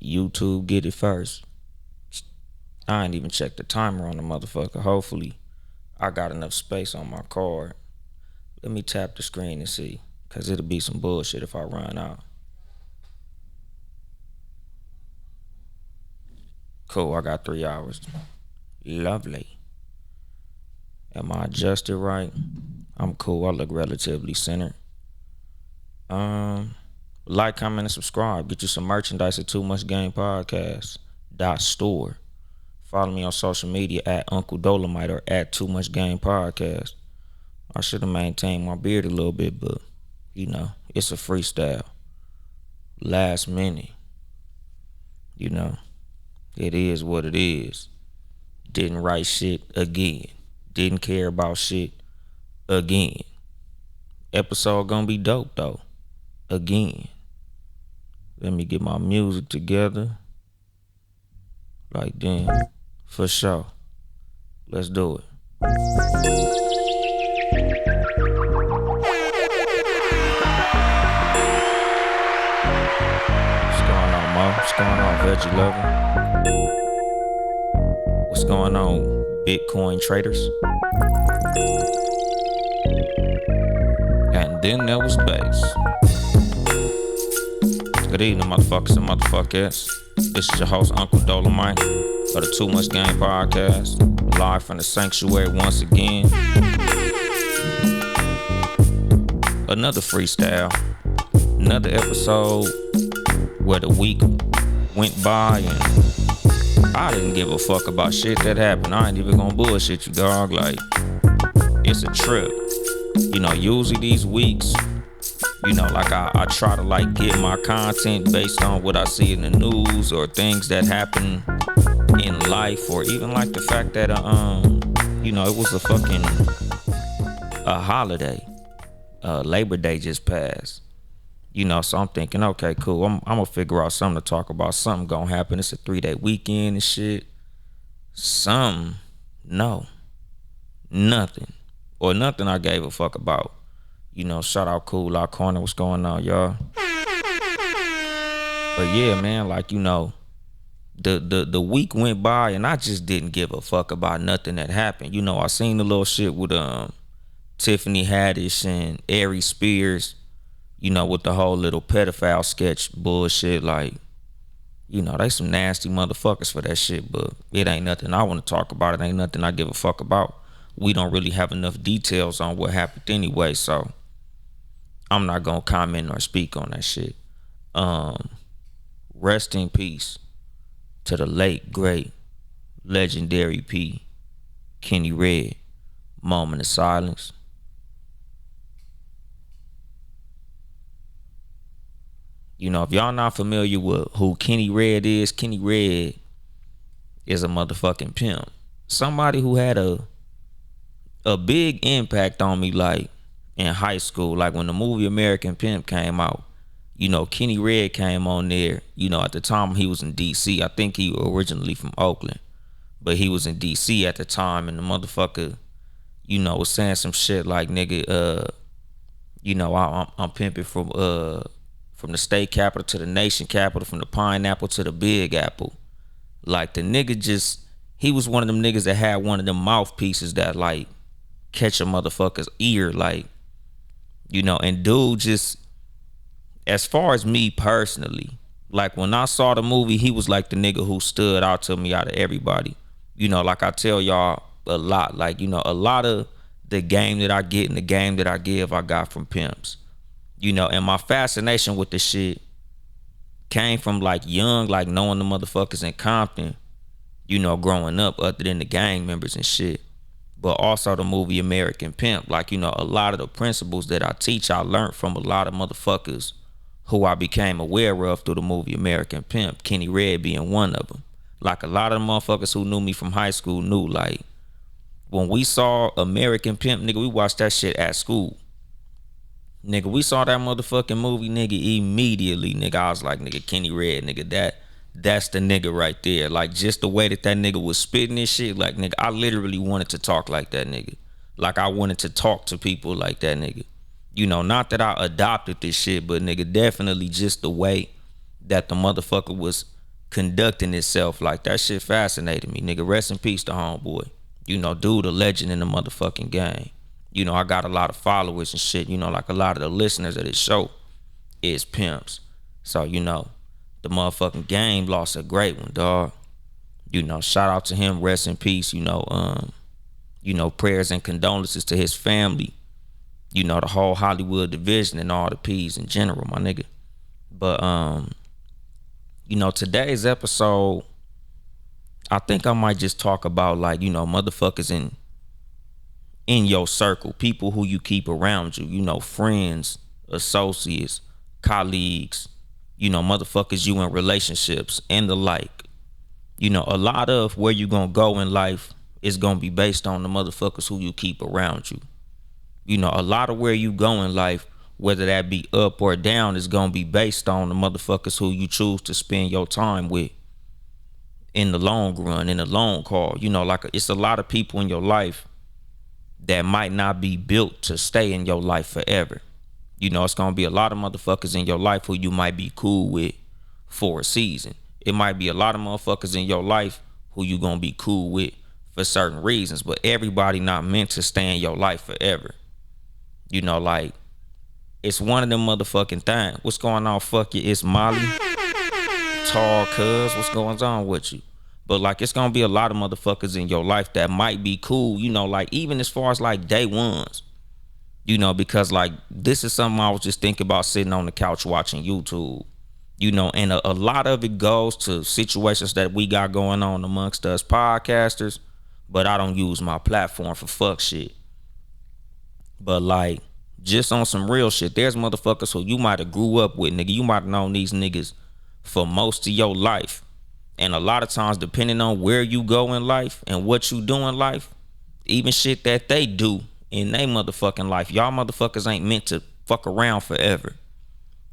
YouTube get it first. I ain't even checked the timer on the motherfucker. Hopefully, I got enough space on my card. Let me tap the screen and see, cause it'll be some bullshit if I run out. Cool, I got 3 hours. Lovely. Am I adjusted right? I'm cool. I look relatively centered. Like, comment, and subscribe. Get you some merchandise at Too Much Game Podcast .store. Follow me on social media at Uncle Dolemite or at Too Much Game Podcast. I should have maintained my beard a little bit, but it's a freestyle. Last minute. It is what it is. Didn't write shit again. Didn't care about shit again. Episode gonna be dope though. Again. Let me get my music together. Like then, for sure. Let's do it. What's going on, Mo? What's going on, Veggie Lover? What's going on, Bitcoin traders? And then there was bass. Good evening, motherfuckers and motherfuckers. This is your host, Uncle Dolemite, for the Too Much Game Podcast, live from the sanctuary once again. Another freestyle, another episode where the week went by and I didn't give a fuck about shit that happened. I ain't even gonna bullshit you, dog. Like, it's a trip. Usually these weeks, like I try to like get my content based on what I see in the news or things that happen in life, or even like the fact that it was a holiday. Labor Day just passed. So I'm thinking, okay, cool. I'm gonna figure out something to talk about. Something gonna happen. It's a 3-day weekend and shit. No, nothing, or nothing I gave a fuck about. Shout out Cool Out Corner. What's going on, y'all? But yeah, man, like the week went by and I just didn't give a fuck about nothing that happened. I seen the little shit with Tiffany Haddish and Ari Spears. With the whole little pedophile sketch bullshit, like, they some nasty motherfuckers for that shit, but it ain't nothing I want to talk about. It ain't nothing I give a fuck about. We don't really have enough details on what happened anyway, so I'm not gonna comment or speak on that shit. Rest in peace to the late, great, legendary P, Kenny Red. Moment of silence. If y'all not familiar with who Kenny Red is a motherfucking pimp. Somebody who had a big impact on me, like in high school. Like when the movie American Pimp came out, Kenny Red came on there. At the time he was in DC. I think he originally from Oakland, but he was in DC at the time, and the motherfucker, was saying some shit like, nigga, I'm pimping from the state capital to the nation capital, from the pineapple to the big apple. Like the nigga he was one of them niggas that had one of them mouthpieces that like catch a motherfucker's ear, like, and dude just, as far as me personally, like when I saw the movie, he was like the nigga who stood out to me out of everybody. Like I tell y'all a lot, like, a lot of the game that I get and the game that I give, I got from pimps. And my fascination with the shit came from like young, like knowing the motherfuckers in Compton, growing up, other than the gang members and shit. But also the movie American Pimp. Like, a lot of the principles that I teach, I learned from a lot of motherfuckers who I became aware of through the movie American Pimp, Kenny Red being one of them. Like a lot of the motherfuckers who knew me from high school knew, like, when we saw American Pimp, nigga, we watched that shit at school. Nigga, we saw that motherfucking movie, nigga, immediately, nigga. I was like, nigga, Kenny Red, nigga, that's the nigga right there. Like, just the way that nigga was spitting this shit, like, nigga, I literally wanted to talk like that nigga. Like, I wanted to talk to people like that nigga. Not that I adopted this shit, but nigga, definitely just the way that the motherfucker was conducting itself. Like, that shit fascinated me, nigga. Rest in peace to homeboy. You know, dude, a legend in the motherfucking game. You know, I got a lot of followers and shit. You know, like a lot of the listeners of this show is pimps. So, you know, the motherfucking game lost a great one, dog. You know, shout out to him. Rest in peace. You know, prayers and condolences to his family. You know, the whole Hollywood division and all the P's in general, my nigga. But you know, today's episode, I think I might just talk about, like, you know, motherfuckers in your circle, people who you keep around you, you know, friends, associates, colleagues, you know, motherfuckers you in relationships and the like. You know, a lot of where you gonna go in life is gonna be based on the motherfuckers who you keep around you. You know, a lot of where you go in life, whether that be up or down, is gonna be based on the motherfuckers who you choose to spend your time with in the long run, in the long haul. You know, like, it's a lot of people in your life that might not be built to stay in your life forever. You know, it's gonna be a lot of motherfuckers in your life who you might be cool with for a season. It might be a lot of motherfuckers in your life who you gonna be cool with for certain reasons, but everybody not meant to stay in your life forever. You know, like, it's one of them motherfucking things. What's going on? Fuck you. It's Molly. Tall cuz. What's going on with you? But, like, it's gonna be a lot of motherfuckers in your life that might be cool, you know, like, even as far as, like, day ones. You know, because, like, this is something I was just thinking about sitting on the couch watching YouTube. You know, and a lot of it goes to situations that we got going on amongst us podcasters, but I don't use my platform for fuck shit. But, like, just on some real shit, there's motherfuckers who you might have grew up with, nigga. You might have known these niggas for most of your life. And a lot of times, depending on where you go in life and what you do in life, even shit that they do in their motherfucking life, y'all motherfuckers ain't meant to fuck around forever.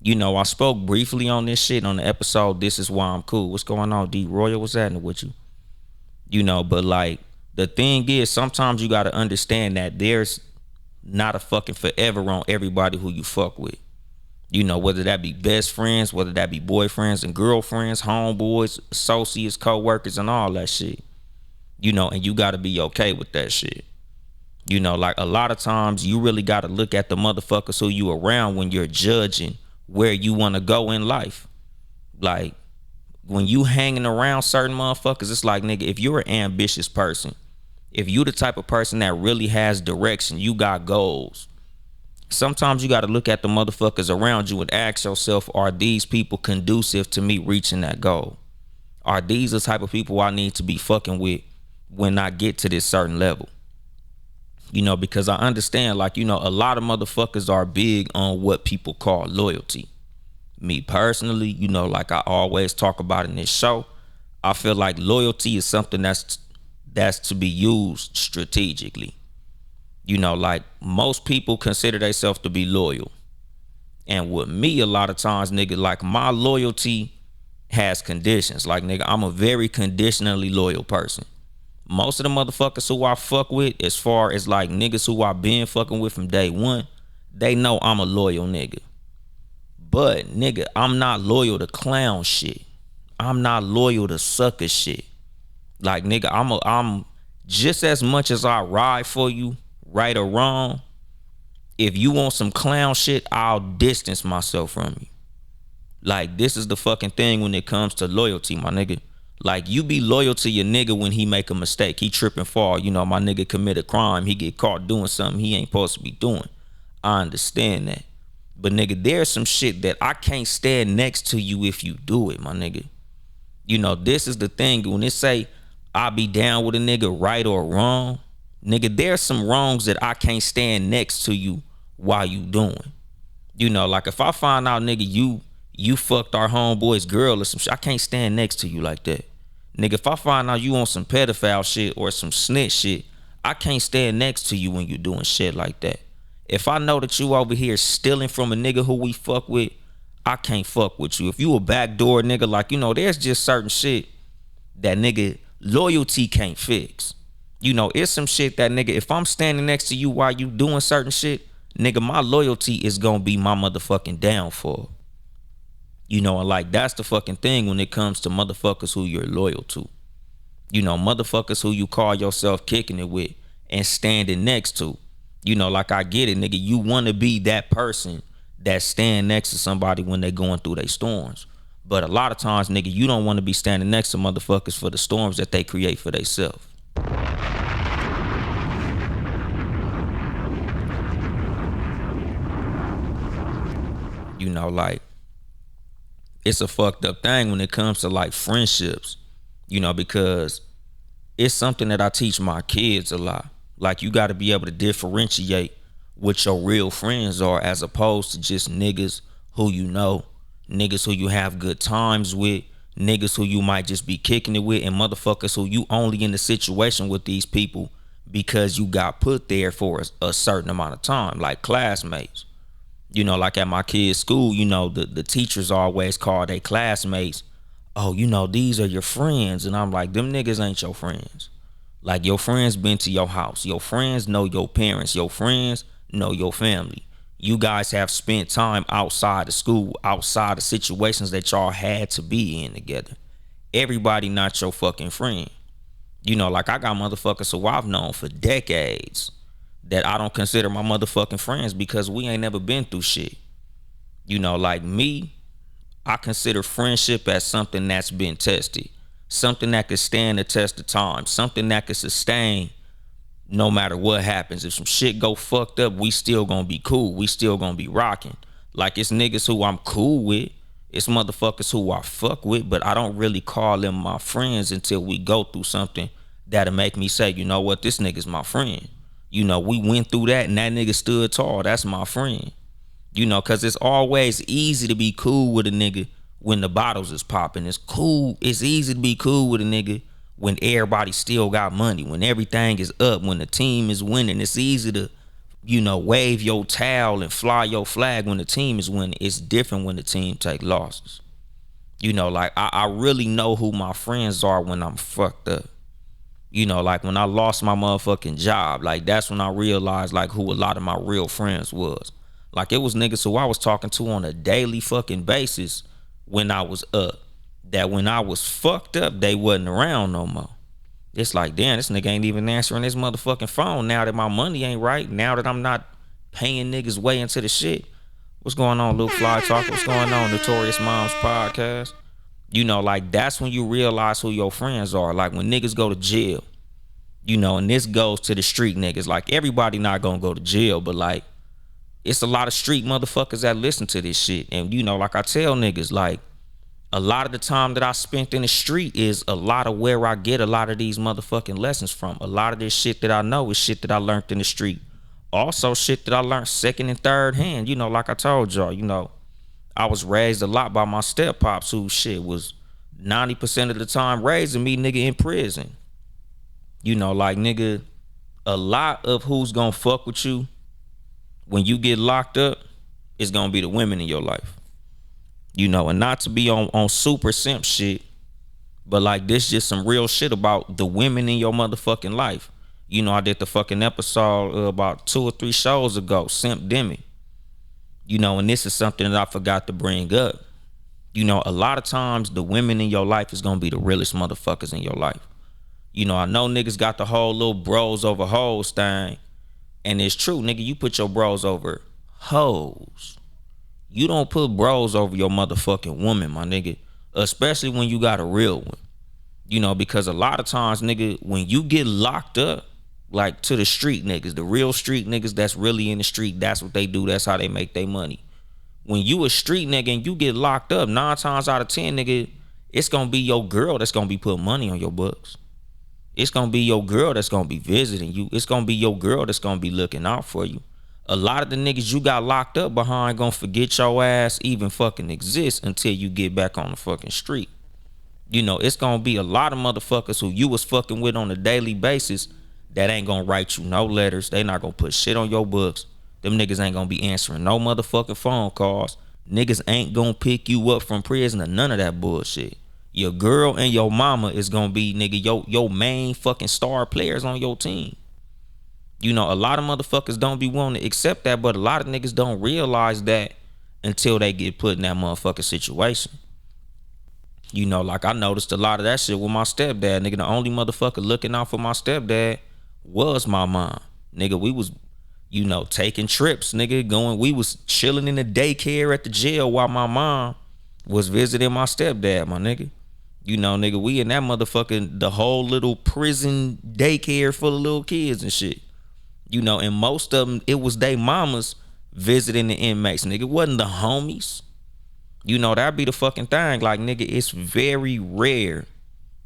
You know, I spoke briefly on this shit on the episode, This Is Why I'm Cool. What's going on, D Royal? What's happening with you? You know, but, like, the thing is, sometimes you got to understand that there's not a fucking forever on everybody who you fuck with. You know, whether that be best friends, whether that be boyfriends and girlfriends, homeboys, associates, co-workers, and all that shit. You know, and you got to be okay with that shit. You know, like, a lot of times you really got to look at the motherfuckers who you around when you're judging where you want to go in life. Like, when you hanging around certain motherfuckers, it's like, nigga, if you're an ambitious person, if you the type of person that really has direction, you got goals, sometimes you got to look at the motherfuckers around you and ask yourself, are these people conducive to me reaching that goal? Are these the type of people I need to be fucking with when I get to this certain level? You know, because I understand, like, you know, a lot of motherfuckers are big on what people call loyalty. Me personally, you know, like I always talk about in this show, I feel like loyalty is something that's to be used strategically. You know, like, most people consider themselves to be loyal. And with me, a lot of times, nigga, like, my loyalty has conditions. Like, nigga, I'm a very conditionally loyal person. Most of the motherfuckers who I fuck with, as far as, like, niggas who I been fucking with from day one, they know I'm a loyal nigga. But, nigga, I'm not loyal to clown shit. I'm not loyal to sucker shit. Like, nigga, I'm just as much as I ride for you, right or wrong, if you want some clown shit, I'll distance myself from you. Like, this is the fucking thing when it comes to loyalty, my nigga. Like, you be loyal to your nigga when he make a mistake. He trip and fall. You know, my nigga commit a crime. He get caught doing something he ain't supposed to be doing. I understand that. But, nigga, there's some shit that I can't stand next to you if you do it, my nigga. You know, this is the thing. When it say, I be down with a nigga right or wrong, nigga, there's some wrongs that I can't stand next to you while you doing. You know, like, if I find out, nigga, you fucked our homeboy's girl or some shit, I can't stand next to you like that. Nigga, if I find out you on some pedophile shit or some snitch shit, I can't stand next to you when you doing shit like that. If I know that you over here stealing from a nigga who we fuck with, I can't fuck with you. If you a backdoor nigga, like, you know, there's just certain shit that, nigga, loyalty can't fix. You know, it's some shit that, nigga, if I'm standing next to you while you doing certain shit, nigga, my loyalty is gonna be my motherfucking downfall. You know, and like that's the fucking thing when it comes to motherfuckers who you're loyal to. You know, motherfuckers who you call yourself kicking it with and standing next to. You know, like I get it, nigga. You want to be that person that stand next to somebody when they going through their storms. But a lot of times, nigga, you don't want to be standing next to motherfuckers for the storms that they create for themselves. You know, like it's a fucked up thing when it comes to like friendships, you know, because it's something that I teach my kids a lot. Like you got to be able to differentiate what your real friends are as opposed to just niggas who you know, niggas who you have good times with, niggas who you might just be kicking it with, and motherfuckers who you only in the situation with these people because you got put there for a certain amount of time, like classmates. You know, like at my kids' school, you know, the teachers always call their classmates, oh, you know, these are your friends. And I'm like, them niggas ain't your friends. Like your friends been to your house. Your friends know your parents. Your friends know your family. You guys have spent time outside of school, outside of situations that y'all had to be in together. Everybody not your fucking friend. You know, like I got motherfuckers who I've known for decades that I don't consider my motherfucking friends because we ain't never been through shit. You know, like me, I consider friendship as something that's been tested, something that could stand the test of time, something that could sustain no matter what happens. If some shit go fucked up, we still gonna be cool. We still gonna be rocking. Like it's niggas who I'm cool with. It's motherfuckers who I fuck with, but I don't really call them my friends until we go through something that'll make me say, you know what, this nigga's my friend. You know, we went through that and that nigga stood tall. That's my friend. You know, cause it's always easy to be cool with a nigga when the bottles is popping. It's cool. It's easy to be cool with a nigga when everybody still got money, when everything is up, when the team is winning. It's easy to, you know, wave your towel and fly your flag when the team is winning. It's different when the team take losses. You know, like I really know who my friends are when I'm fucked up. You know, like when I lost my motherfucking job, like that's when I realized like who a lot of my real friends was. Like it was niggas who I was talking to on a daily fucking basis when I was up. That when I was fucked up, they wasn't around no more. It's like, damn, this nigga ain't even answering his motherfucking phone now that my money ain't right. Now that I'm not paying niggas way into the shit. What's going on, Luke Fly Talk? What's going on, Notorious Moms Podcast? You know, like that's when you realize who your friends are. Like when niggas go to jail, you know, and this goes to the street niggas. Like everybody not gonna go to jail, but like it's a lot of street motherfuckers that listen to this shit. And you know, like I tell niggas, like a lot of the time that I spent in the street is a lot of where I get a lot of these motherfucking lessons from. A lot of this shit that I know is shit that I learned in the street. Also shit that I learned second and third hand. You know, like I told y'all, you know, I was raised a lot by my step pops who shit was 90% of the time raising me nigga in prison. You know, like nigga, a lot of who's gonna fuck with you when you get locked up is gonna be the women in your life. You know, and not to be on super simp shit, but like this just some real shit about the women in your motherfucking life. You know, I did the fucking episode about 2 or 3 shows ago, Simp Demi. You know, and this is something that I forgot to bring up. You know, a lot of times the women in your life is gonna be the realest motherfuckers in your life. You know, I know niggas got the whole little bros over hoes thing. And it's true, nigga, you put your bros over hoes. You don't put bros over your motherfucking woman, my nigga. Especially when you got a real one. You know, because a lot of times, nigga, when you get locked up, like to the street niggas, the real street niggas that's really in the street, that's what they do. That's how they make their money. When you a street nigga and you get locked up, 9 times out of 10, nigga, it's gonna be your girl that's gonna be putting money on your books. It's gonna be your girl that's gonna be visiting you. It's gonna be your girl that's gonna be looking out for you. A lot of the niggas you got locked up behind gonna forget your ass even fucking exists until you get back on the fucking street. You know, it's gonna be a lot of motherfuckers who you was fucking with on a daily basis that ain't gonna write you no letters. They not gonna put shit on your books. Them niggas ain't gonna be answering no motherfucking phone calls. Niggas ain't gonna pick you up from prison or none of that bullshit. Your girl and your mama is gonna be, nigga, your main fucking star players on your team. You know, a lot of motherfuckers don't be willing to accept that, but a lot of niggas don't realize that until they get put in that motherfucking situation. You know, like I noticed a lot of that shit with my stepdad. Nigga, the only motherfucker looking out for my stepdad was my mom. Nigga, we was, you know, taking trips, nigga, we was chilling in the daycare at the jail while my mom was visiting my stepdad, my nigga. You know, nigga, we in that motherfucking, the whole little prison daycare full of little kids and shit. You know, and most of them, it was they mamas visiting the inmates, nigga. It wasn't the homies. You know, that'd be the fucking thing. Like, nigga, it's very rare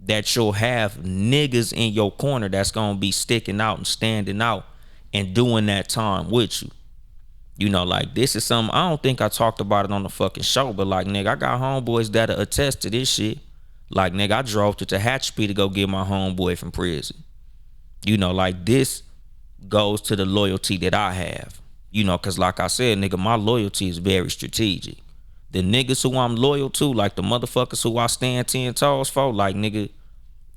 that you'll have niggas in your corner that's gonna be sticking out and standing out and doing that time with you. You know, like, this is something, I don't think I talked about it on the fucking show, but like, nigga, I got homeboys that'll attest to this shit. Like, nigga, I drove to Tehachapi to go get my homeboy from prison. You know, like, this goes to the loyalty that I have. You know, cause like I said, nigga, my loyalty is very strategic. The niggas who I'm loyal to, like the motherfuckers who I stand 10 toes for, like, nigga,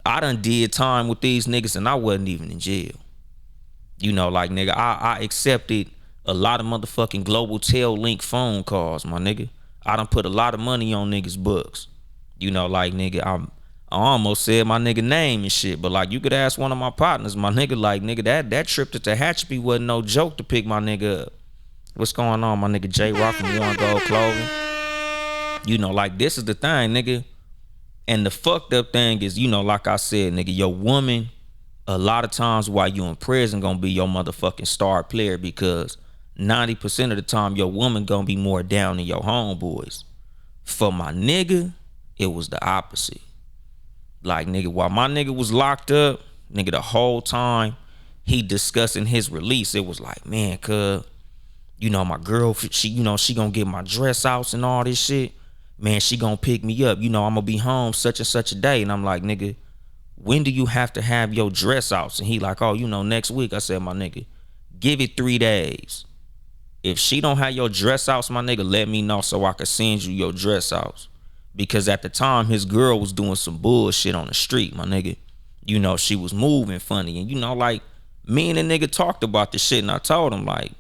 I done did time with these niggas and I wasn't even in jail. You know, like, nigga, I accepted a lot of motherfucking global tail link phone calls, my nigga. I done put a lot of money on niggas' books. You know, like, nigga, I almost said my nigga name and shit, but like, you could ask one of my partners, my nigga, like, nigga, that trip to Tehachapi wasn't no joke to pick my nigga up. What's going on, my nigga J Rock from One Gold Clothing? You know, like, this is the thing, nigga. And the fucked up thing is, you know, like I said, nigga, your woman, a lot of times while you in prison, gonna be your motherfucking star player, because 90% of the time your woman gonna be more down than your homeboys. For my nigga, it was the opposite. Like, nigga, while my nigga was locked up, nigga, the whole time he discussing his release, it was like, man, cuz, you know, my girl, she, you know, she gonna get my dress outs and all this shit. Man, she gonna pick me up. You know, I'm gonna be home such and such a day. And I'm like, nigga, when do you have to have your dress outs? And he like, oh, you know, next week. I said, my nigga, give it 3 days. If she don't have your dress outs, my nigga, let me know so I can send you your dress outs. Because at the time, his girl was doing some bullshit on the street, my nigga. You know, she was moving funny. And, you know, like, me and the nigga talked about this shit. And I told him, like,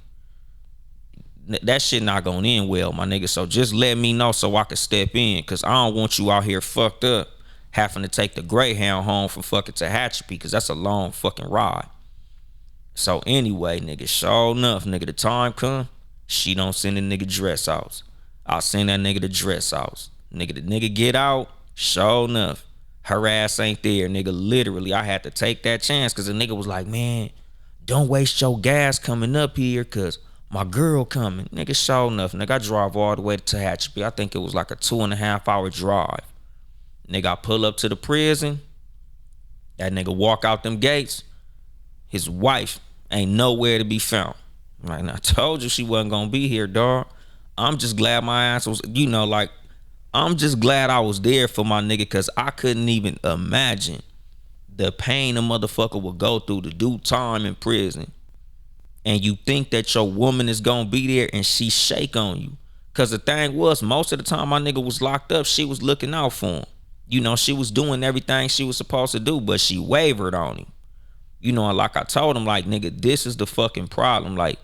that shit not gonna end well, my nigga. So just let me know so I can step in, cause I don't want you out here fucked up having to take the Greyhound home from fucking Tehachapi, cause that's a long fucking ride. So anyway, nigga, sure enough, nigga, the time come, she don't send the nigga dress outs. I'll send that nigga the dress outs. Nigga, the nigga get out, sure enough, her ass ain't there, nigga. Literally, I had to take that chance, cause the nigga was like, man, don't waste your gas coming up here, cause my girl coming. Nigga, sure enough, nigga, I drive all the way to Tehachapi. I think it was like a 2.5 hour drive. Nigga, I pull up to the prison. That nigga walk out them gates. His wife ain't nowhere to be found. Like, I told you she wasn't gonna be here, dog. I'm just glad my ass was, you know, like, I'm just glad I was there for my nigga, because I couldn't even imagine the pain a motherfucker would go through to do time in prison. And you think that your woman is gonna be there and she shake on you. Cause the thing was, most of the time my nigga was locked up, she was looking out for him. You know, she was doing everything she was supposed to do, but she wavered on him. You know, and like I told him, like, nigga, this is the fucking problem. Like,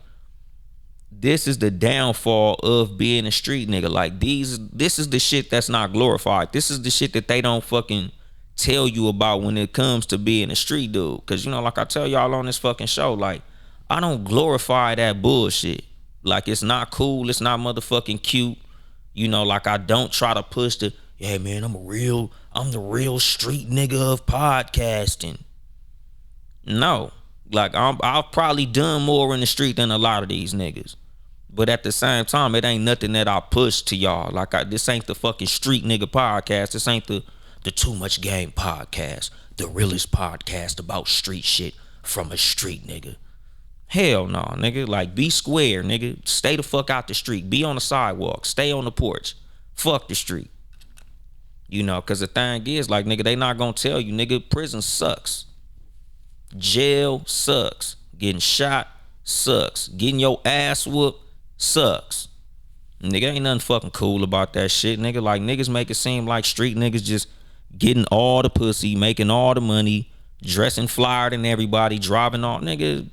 this is the downfall of being a street nigga. Like, this is the shit that's not glorified. This is the shit that they don't fucking tell you about when it comes to being a street dude. Cause, you know, like I tell y'all on this fucking show, like, I don't glorify that bullshit. Like, it's not cool. It's not motherfucking cute. You know, like, I don't try to push the, yeah, man, I'm the real street nigga of podcasting. No. Like, I've probably done more in the street than a lot of these niggas. But at the same time, it ain't nothing that I push to y'all. Like, this ain't the fucking street nigga podcast. This ain't the Too Much Game podcast. The realest podcast about street shit from a street nigga. Hell no, nigga. Like, be square, nigga. Stay the fuck out the street. Be on the sidewalk. Stay on the porch. Fuck the street. You know, because the thing is, like, nigga, they not gonna tell you, nigga, prison sucks. Jail sucks. Getting shot sucks. Getting your ass whooped sucks. Nigga, ain't nothing fucking cool about that shit, nigga. Like, niggas make it seem like street niggas just getting all the pussy, making all the money, dressing flyer than everybody, driving all, nigga.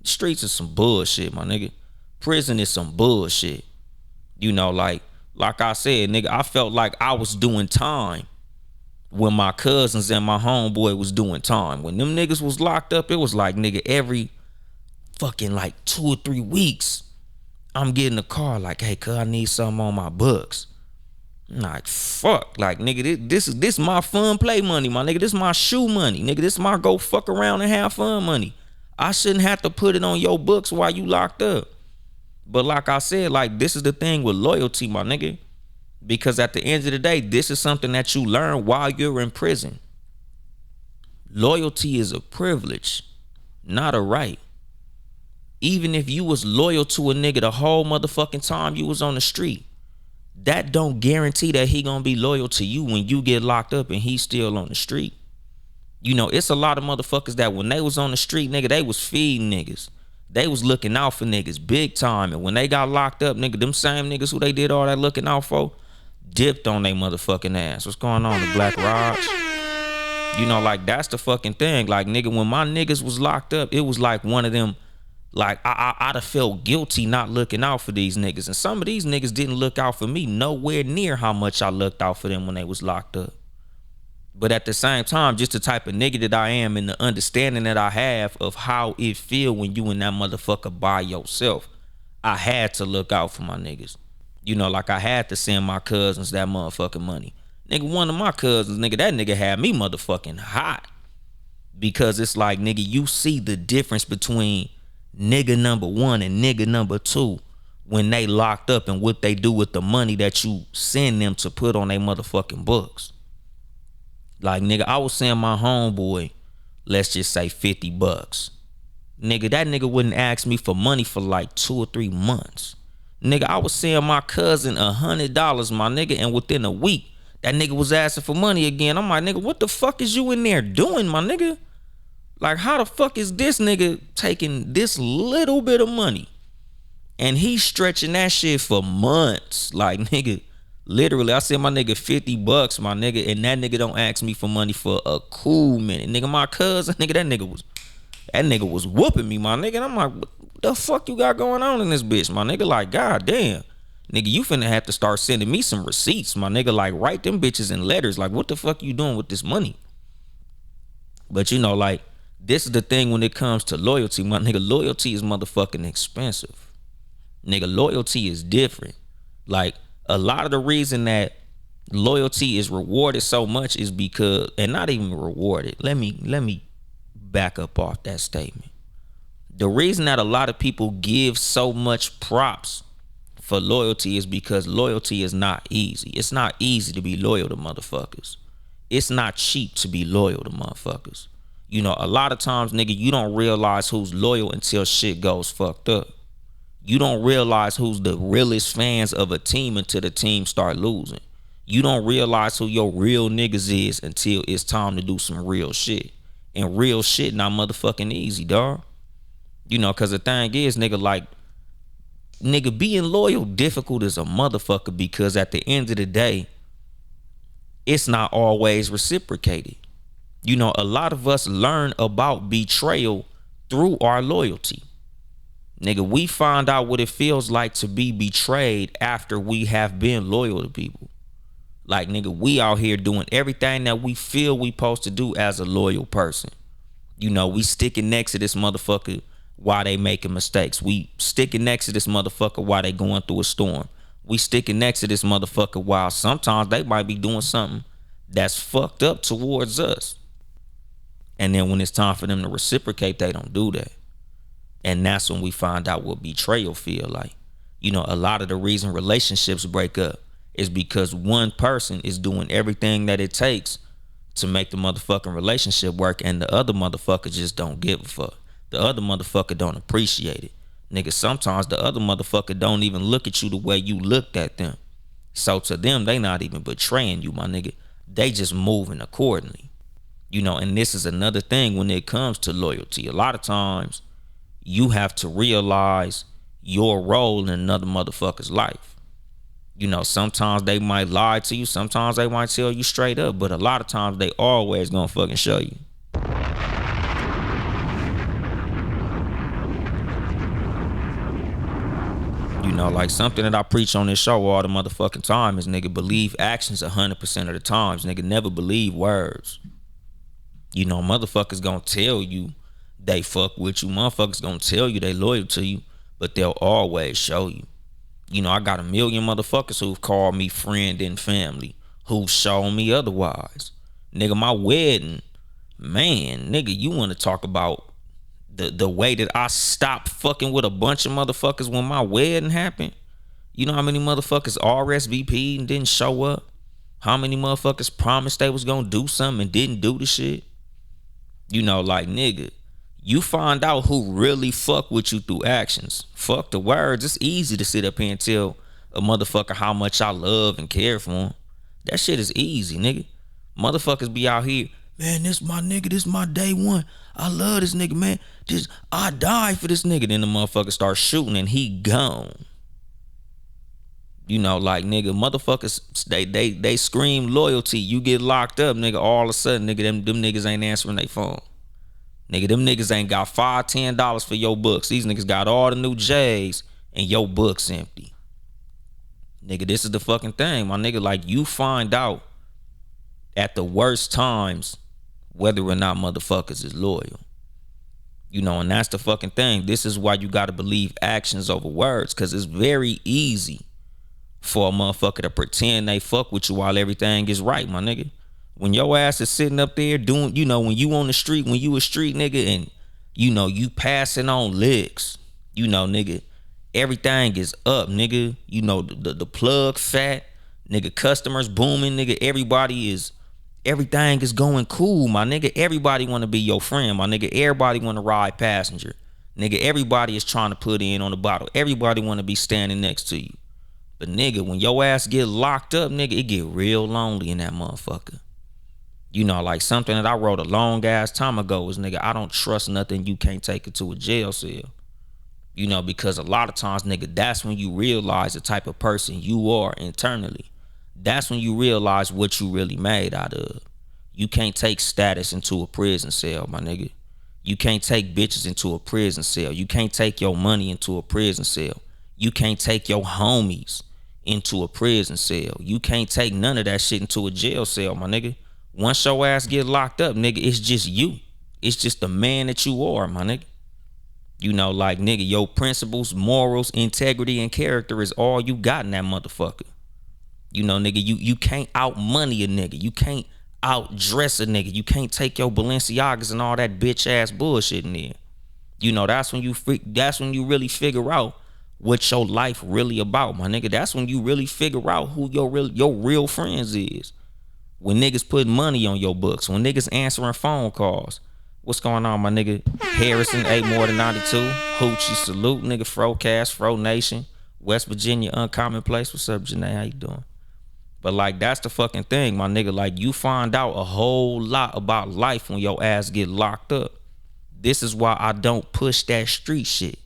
Streets is some bullshit, my nigga. Prison is some bullshit. Like I said, nigga, I felt like I was doing time when my cousins and my homeboy was doing time. When them niggas was locked up, it was like, nigga, every fucking like 2 or 3 weeks, I'm getting a call like, hey, cuz I need something on my books. I'm like, fuck, like, nigga, this my fun play money, my nigga. This my shoe money, nigga. This my go fuck around and have fun money. I shouldn't have to put it on your books while you locked up. But like I said, like, this is the thing with loyalty, my nigga. Because at the end of the day, this is something that you learn while you're in prison. Loyalty is a privilege, not a right. Even if you was loyal to a nigga the whole motherfucking time you was on the street, that don't guarantee that he gonna be loyal to you when you get locked up and he's still on the street. It's a lot of motherfuckers that when they was on the street, nigga, they was feeding niggas. They was looking out for niggas big time. And when they got locked up, nigga, them same niggas who they did all that looking out for, dipped on they motherfucking ass. What's going on, the Black Raj? Like, that's the fucking thing. Like, nigga, when my niggas was locked up, it was like one of them, like, I'd have felt guilty not looking out for these niggas. And some of these niggas didn't look out for me nowhere near how much I looked out for them when they was locked up. But at the same time, just the type of nigga that I am and the understanding that I have of how it feel when you in that motherfucker by yourself, I had to look out for my niggas. Like, I had to send my cousins that motherfucking money. Nigga, one of my cousins, nigga, that nigga had me motherfucking hot. Because it's like, nigga, you see the difference between nigga number one and nigga number two when they locked up and what they do with the money that you send them to put on their motherfucking books. Like, nigga, I was sending my homeboy, let's just say $50. Nigga, that nigga wouldn't ask me for money for like 2 or 3 months. Nigga, I was sending my cousin $100, my nigga, and within a week, that nigga was asking for money again. I'm like, nigga, what the fuck is you in there doing, my nigga? Like, how the fuck is this nigga taking this little bit of money and he's stretching that shit for months? Like, nigga, literally, I sent my nigga $50, my nigga, and that nigga don't ask me for money for a cool minute. Nigga, my cousin, nigga, that nigga was whooping me, my nigga. And I'm like, what the fuck you got going on in this bitch, my nigga? Like, goddamn. Nigga, you finna have to start sending me some receipts, my nigga. Like, write them bitches in letters. Like, what the fuck you doing with this money? But like, this is the thing when it comes to loyalty, my nigga. Loyalty is motherfucking expensive. Nigga, loyalty is different. Like, a lot of the reason that loyalty is rewarded so much is because, and not even rewarded. Let me back up off that statement. The reason that a lot of people give so much props for loyalty is because loyalty is not easy. It's not easy to be loyal to motherfuckers. It's not cheap to be loyal to motherfuckers. A lot of times, nigga, you don't realize who's loyal until shit goes fucked up. You don't realize who's the realest fans of a team until the team start losing. You don't realize who your real niggas is until it's time to do some real shit. And real shit not motherfucking easy, dawg. Cause the thing is, nigga, like, nigga, being loyal difficult as a motherfucker because at the end of the day, it's not always reciprocated. A lot of us learn about betrayal through our loyalty. Nigga, we find out what it feels like to be betrayed after we have been loyal to people. Like, nigga, we out here doing everything that we feel we supposed to do as a loyal person. We sticking next to this motherfucker while they making mistakes. We sticking next to this motherfucker while they going through a storm. We sticking next to this motherfucker while sometimes they might be doing something that's fucked up towards us. And then when it's time for them to reciprocate, they don't do that. And that's when we find out what betrayal feel like. A lot of the reason relationships break up is because one person is doing everything that it takes to make the motherfucking relationship work, and the other motherfucker just don't give a fuck. The other motherfucker don't appreciate it. Nigga, sometimes the other motherfucker don't even look at you the way you looked at them. So to them, they not even betraying you, my nigga. They just moving accordingly. And this is another thing when it comes to loyalty. A lot of times, you have to realize your role in another motherfucker's life. Sometimes they might lie to you. Sometimes they might tell you straight up. But a lot of times, they always gonna fucking show you. Like something that I preach on this show all the motherfucking time is, nigga, believe actions 100% of the times. Nigga, never believe words. Motherfuckers gonna tell you they fuck with you. Motherfuckers gonna tell you they loyal to you, but they'll always show you. I got a million motherfuckers who've called me friend and family, who've shown me otherwise. Nigga, my wedding, man, nigga, you want to talk about the way that I stopped fucking with a bunch of motherfuckers when my wedding happened? You know how many motherfuckers RSVP'd and didn't show up? How many motherfuckers promised they was gonna do something and didn't do the shit? Like, nigga, you find out who really fuck with you through actions. Fuck the words. It's easy to sit up here and tell a motherfucker how much I love and care for him. That shit is easy, nigga. Motherfuckers be out here, man, this my nigga, this my day one. I love this nigga, man. I die for this nigga. Then the motherfucker start shooting and he gone. Like, nigga, motherfuckers, they scream loyalty. You get locked up, nigga, all of a sudden, nigga, them niggas ain't answering their phone. Nigga, them niggas ain't got $5, $10 for your books. These niggas got all the new J's and your book's empty. Nigga, this is the fucking thing, my nigga. Like, you find out at the worst times whether or not motherfuckers is loyal. And that's the fucking thing. This is why you gotta believe actions over words, because it's very easy for a motherfucker to pretend they fuck with you while everything is right, my nigga. When your ass is sitting up there doing, when you on the street, when you a street nigga and, you passing on licks, nigga, everything is up, nigga. The plug fat, nigga, customers booming, nigga, everything is going cool, my nigga. Everybody want to be your friend, my nigga. Everybody want to ride passenger. Nigga, everybody is trying to put in on the bottle. Everybody want to be standing next to you. But nigga, when your ass get locked up, nigga, it get real lonely in that motherfucker. Like something that I wrote a long ass time ago was, nigga, I don't trust nothing you can't take it to a jail cell. Because a lot of times, nigga, that's when you realize the type of person you are internally. That's when you realize what you really made out of. You can't take status into a prison cell, my nigga. You can't take bitches into a prison cell. You can't take your money into a prison cell. You can't take your homies into a prison cell. You can't take none of that shit into a jail cell, my nigga. Once your ass get locked up, nigga, it's just you. It's just the man that you are, my nigga. Like, nigga, your principles, morals, integrity, and character is all you got in that motherfucker. Nigga, you can't out money a nigga. You can't outdress a nigga. You can't take your Balenciagas and all that bitch ass bullshit in there. That's when you really figure out what your life really about, my nigga. That's when you really figure out who your real friends is. When niggas put money on your books, when niggas answering phone calls. What's going on, my nigga? Harrison, 8 more than 92. Hoochie, salute, nigga. Frocast, Fro Nation. West Virginia, Uncommon Place. What's up, Janae? How you doing? But like, that's the fucking thing, my nigga. Like, you find out a whole lot about life when your ass get locked up. This is why I don't push that street shit.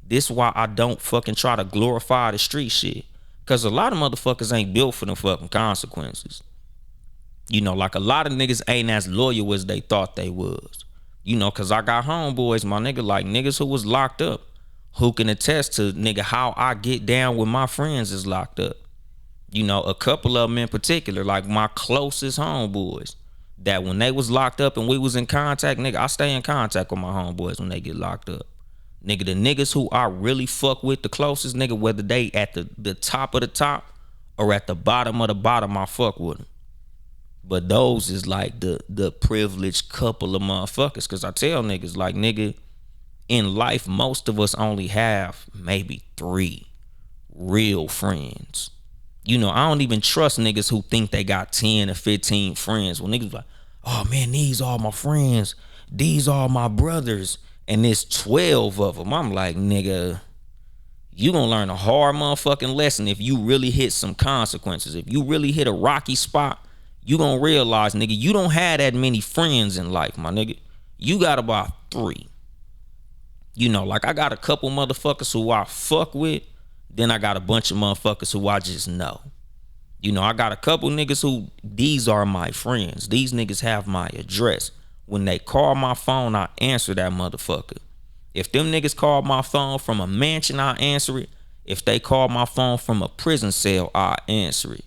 This is why I don't fucking try to glorify the street shit. Cause a lot of motherfuckers ain't built for them fucking consequences. Like, a lot of niggas ain't as loyal as they thought they was. Cause I got homeboys, my nigga, like niggas who was locked up, who can attest to, nigga, how I get down with my friends is locked up. A couple of them in particular, like my closest homeboys, that when they was locked up and we was in contact, nigga, I stay in contact with my homeboys when they get locked up. Nigga, the niggas who I really fuck with the closest, nigga, whether they at the top of the top or at the bottom of the bottom, I fuck with them. But those is like the privileged couple of motherfuckers. Cause I tell niggas, like, nigga, in life, most of us only have maybe 3 real friends. I don't even trust niggas who think they got 10 or 15 friends. When niggas like, oh man, these are my friends. These are my brothers. And there's 12 of them. I'm like, nigga, you gonna learn a hard motherfucking lesson if you really hit some consequences. If you really hit a rocky spot, you gonna realize, nigga, you don't have that many friends in life, my nigga. You got about 3. Like, I got a couple motherfuckers who I fuck with. Then I got a bunch of motherfuckers who I just know. I got a couple niggas who, these are my friends. These niggas have my address. When they call my phone, I answer that motherfucker. If them niggas call my phone from a mansion, I answer it. If they call my phone from a prison cell, I answer it.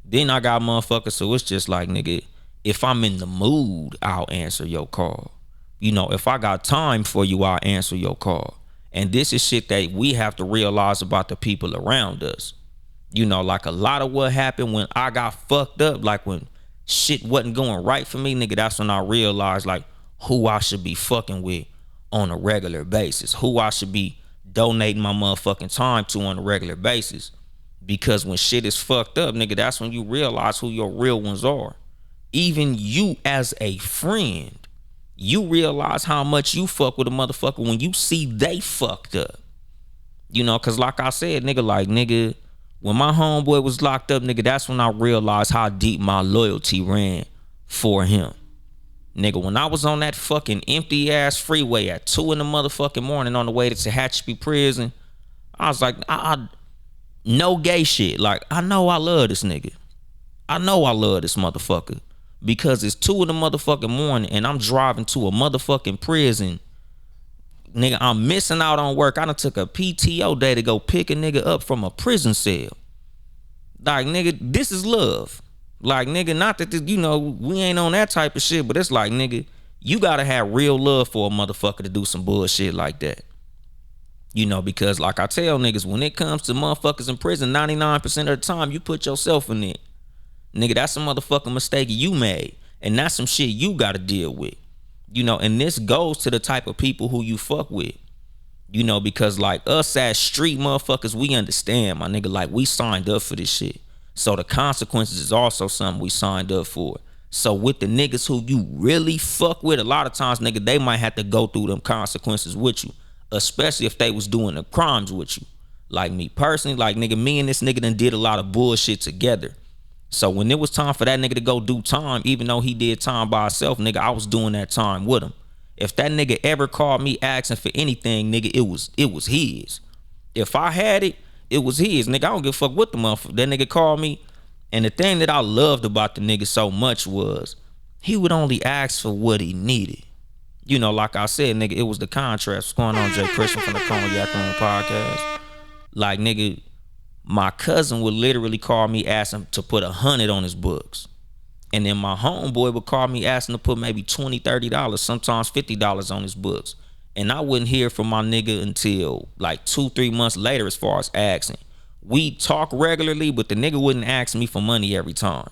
Then I got motherfuckers, so it's just like, nigga, if I'm in the mood, I'll answer your call. You know, if I got time for you, I'll answer your call. And this is shit that we have to realize about the people around us. You know, like a lot of what happened when I got fucked up, like when shit wasn't going right for me, nigga, that's when I realized like who I should be fucking with on a regular basis, who I should be donating my motherfucking time to on a regular basis. Because when shit is fucked up, nigga, that's when you realize who your real ones are. Even you as a friend, you realize how much you fuck with a motherfucker when you see they fucked up. You know, cause like I said, nigga, like, nigga, when my homeboy was locked up, nigga, that's when I realized how deep my loyalty ran for him. Nigga, when I was on that fucking empty ass freeway at 2 in the motherfucking morning on the way to Tehachapi prison, I was like, I no gay shit. Like, I know I love this nigga. I know I love this motherfucker. Because it's 2 in the motherfucking morning and I'm driving to a motherfucking prison. Nigga, I'm missing out on work. I done took a PTO day to go pick a nigga up from a prison cell. Like, nigga, this is love. Like, nigga, not that this, you know, we ain't on that type of shit, but it's like, nigga, you gotta have real love for a motherfucker to do some bullshit like that. You know, because like I tell niggas, when it comes to motherfuckers in prison, 99% of the time you put yourself in it. Nigga, that's a motherfucking mistake you made. And that's some shit you gotta deal with. You know, and this goes to the type of people who you fuck with. You know, because like us as street motherfuckers, we understand, my nigga, like we signed up for this shit. So the consequences is also something we signed up for. So with the niggas who you really fuck with, a lot of times, nigga, they might have to go through them consequences with you. Especially if they was doing the crimes with you. Like me personally, like, nigga, me and this nigga done did a lot of bullshit together. So when it was time for that nigga to go do time, even though he did time by himself, nigga, I was doing that time with him. If that nigga ever called me asking for anything, nigga, it was his. If I had it, it was his. Nigga, I don't give a fuck what the motherfucker. That nigga called me. And the thing that I loved about the nigga so much was he would only ask for what he needed. You know, like I said, nigga, it was the contrast. What's going on, Jay Christian from the Cognac Room podcast? Like, nigga, my cousin would literally call me asking to put 100 on his books. And then my homeboy would call me asking to put maybe $20, $30, sometimes $50 on his books. And I wouldn't hear from my nigga until like 2-3 months later as far as asking. We talk regularly, but the nigga wouldn't ask me for money every time.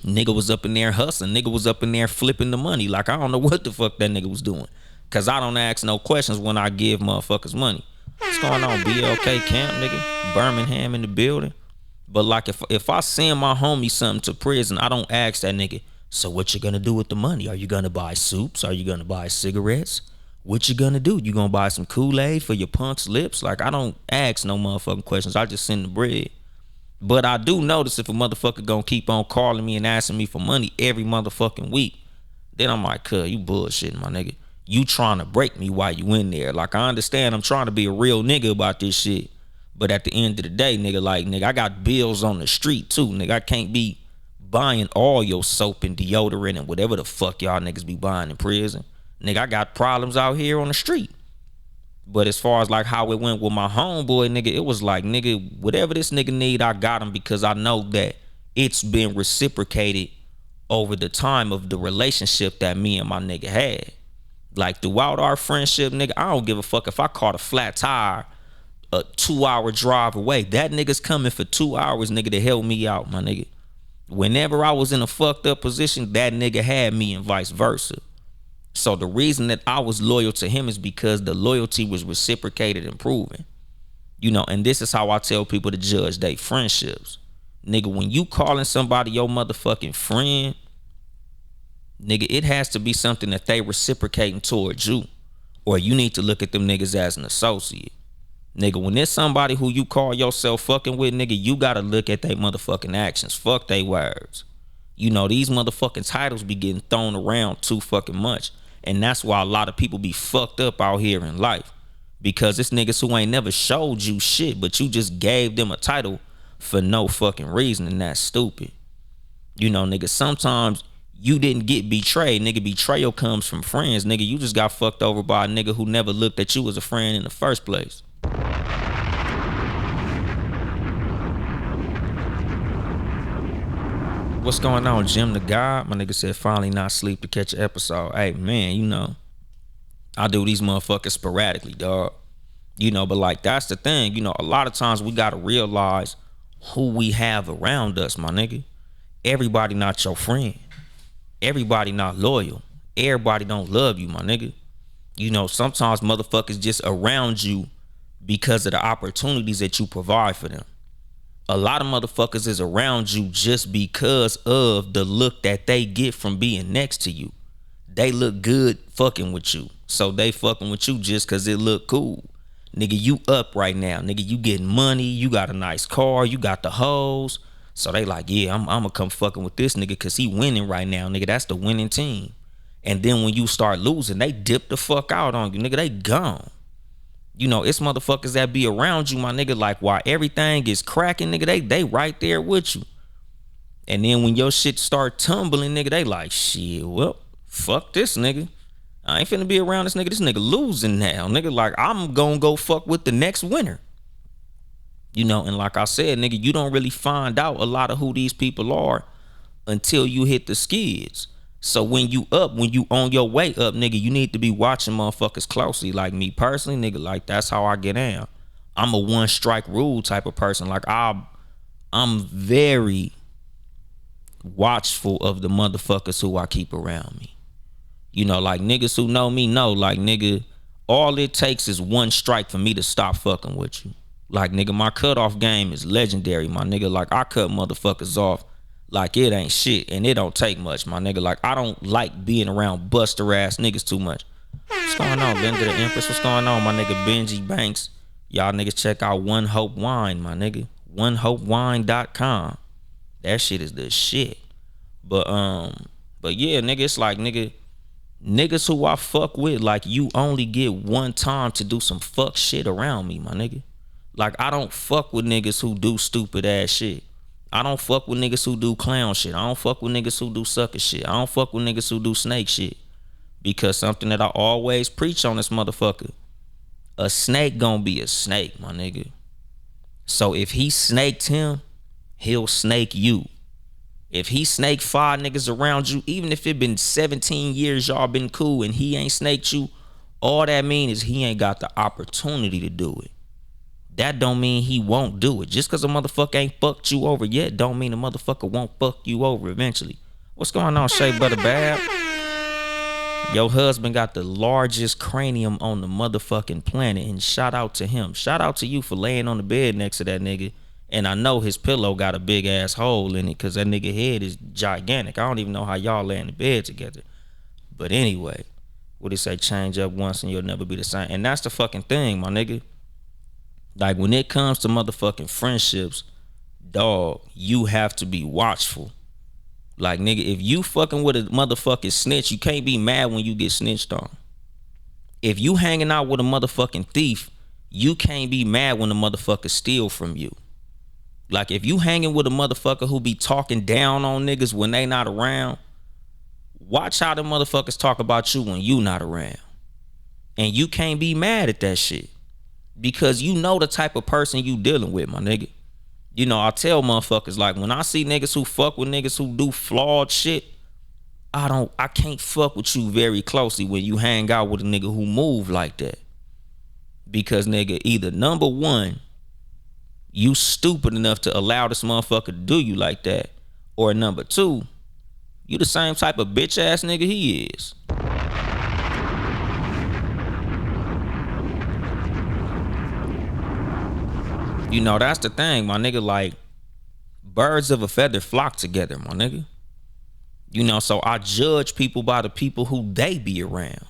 Nigga was up in there hustling. Nigga was up in there flipping the money. Like, I don't know what the fuck that nigga was doing. Cause I don't ask no questions when I give motherfuckers money. What's going on? BLK camp, nigga. Birmingham in the building. But like, if I send my homie something to prison, I don't ask that nigga, so what you gonna do with the money? Are you gonna buy soups? Are you gonna buy cigarettes? What you gonna do? You gonna buy some Kool-Aid for your punk's lips? Like, I don't ask no motherfucking questions. I just send the bread. But I do notice if a motherfucker gonna keep on calling me and asking me for money every motherfucking week, then I'm like, cuz, you bullshitting, my nigga. You trying to break me while you in there. Like, I understand I'm trying to be a real nigga about this shit. But at the end of the day, nigga, like, nigga, I got bills on the street too, nigga. I can't be buying all your soap and deodorant and whatever the fuck y'all niggas be buying in prison. Nigga, I got problems out here on the street. But as far as like how it went with my homeboy, nigga, it was like, nigga, whatever this nigga need, I got him, because I know that it's been reciprocated over the time of the relationship that me and my nigga had. Like, throughout our friendship, nigga, I don't give a fuck if I caught a flat tire a 2-hour drive away. That nigga's coming for 2 hours, nigga, to help me out, my nigga. Whenever I was in a fucked up position, that nigga had me, and vice versa. So the reason that I was loyal to him is because the loyalty was reciprocated and proven. You know, and this is how I tell people to judge their friendships. Nigga, when you calling somebody your motherfucking friend, nigga, it has to be something that they reciprocating towards you. Or you need to look at them niggas as an associate. Nigga, when there's somebody who you call yourself fucking with, nigga, you gotta look at their motherfucking actions. Fuck they words. You know, these motherfucking titles be getting thrown around too fucking much. And that's why a lot of people be fucked up out here in life. Because it's niggas who ain't never showed you shit, but you just gave them a title for no fucking reason, and that's stupid. You know, nigga, sometimes you didn't get betrayed. Nigga, betrayal comes from friends. Nigga, you just got fucked over by a nigga who never looked at you as a friend in the first place. What's going on, Jim the God? My nigga said finally not sleep to catch an episode. Hey man, I do these motherfuckers sporadically, dog. But like that's the thing. A lot of times we gotta realize who we have around us, my nigga. Everybody not your friend. Everybody not loyal. Everybody don't love you, my nigga. Sometimes motherfuckers just around you because of the opportunities that you provide for them. A lot of motherfuckers is around you just because of the look that they get from being next to you. They look good fucking with you. So they fucking with you just cause it look cool. Nigga, you up right now. Nigga, you getting money. You got a nice car. You got the hoes. So they like, yeah, I'm gonna come fucking with this nigga cause he winning right now. Nigga, that's the winning team. And then when you start losing, they dip the fuck out on you. Nigga, they gone. It's motherfuckers that be around you, my nigga, like while everything is cracking, nigga, they right there with you. And then when your shit start tumbling, nigga, they like, shit, well, fuck this nigga. I ain't finna be around this nigga. This nigga losing now. Nigga, like, I'm gonna go fuck with the next winner. And like I said, nigga, you don't really find out a lot of who these people are until you hit the skids. So when you on your way up, nigga, you need to be watching motherfuckers closely. Like me personally, nigga, like that's how I get down. I'm a one strike rule type of person. Like I'm very watchful of the motherfuckers who I keep around me. Like niggas who know me know, like nigga, all it takes is one strike for me to stop fucking with you. Like nigga, my cutoff game is legendary, my nigga. Like I cut motherfuckers off like it ain't shit, and it don't take much, my nigga. Like I don't like being around buster ass niggas too much. What's going on, Linda the Empress? What's going on, my nigga Benji Banks? Y'all niggas check out One Hope Wine, my nigga. OneHopeWine.com. That shit is the shit. But yeah, nigga, it's like niggas who I fuck with, like you only get one time to do some fuck shit around me, my nigga. Like I don't fuck with niggas who do stupid ass shit. I don't fuck with niggas who do clown shit. I don't fuck with niggas who do sucker shit. I don't fuck with niggas who do snake shit. Because something that I always preach on this motherfucker, a snake gonna be a snake, my nigga. So if he snaked him, he'll snake you. If he snaked 5 niggas around you, even if it been 17 years y'all been cool and he ain't snaked you, all that mean is he ain't got the opportunity to do it. That don't mean he won't do it. Just cause a motherfucker ain't fucked you over yet don't mean a motherfucker won't fuck you over eventually. What's going on, Shea Butter Bab? Your husband got the largest cranium on the motherfucking planet, and shout out to him. Shout out to you for laying on the bed next to that nigga. And I know his pillow got a big ass hole in it cause that nigga head is gigantic. I don't even know how y'all lay in the bed together. But anyway, what he say, change up once and you'll never be the same. And that's the fucking thing, my nigga. Like when it comes to motherfucking friendships, dog, you have to be watchful. Like nigga, if you fucking with a motherfucking snitch, you can't be mad when you get snitched on. If you hanging out with a motherfucking thief, you can't be mad when the motherfucker steal from you. Like if you hanging with a motherfucker who be talking down on niggas when they not around, watch how the motherfuckers talk about you when you not around. And you can't be mad at that shit. Because you know the type of person you dealing with, my nigga. I tell motherfuckers, like, when I see niggas who fuck with niggas who do flawed shit, I can't fuck with you very closely when you hang out with a nigga who move like that. Because, nigga, either number one, you stupid enough to allow this motherfucker to do you like that, or number two, you the same type of bitch ass nigga he is. That's the thing, my nigga. Like, birds of a feather flock together, my nigga. So I judge people by the people who they be around.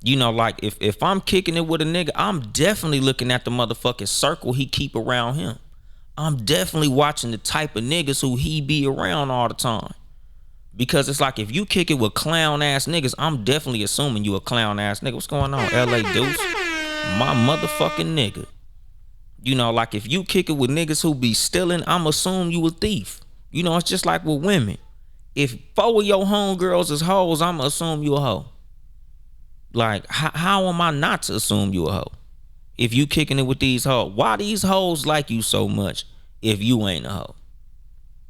Like if I'm kicking it with a nigga, I'm definitely looking at the motherfucking circle he keep around him. I'm definitely watching the type of niggas who he be around all the time. Because it's like if you kick it with clown ass niggas, I'm definitely assuming you a clown ass nigga. What's going on, LA Deuce? My motherfucking nigga. Like if you kick it with niggas who be stealing, I'm assume you a thief. It's just like with women. If 4 of your homegirls is hoes, I'ma assume you a hoe. Like, how am I not to assume you a hoe? If you kicking it with these hoes, why these hoes like you so much if you ain't a hoe?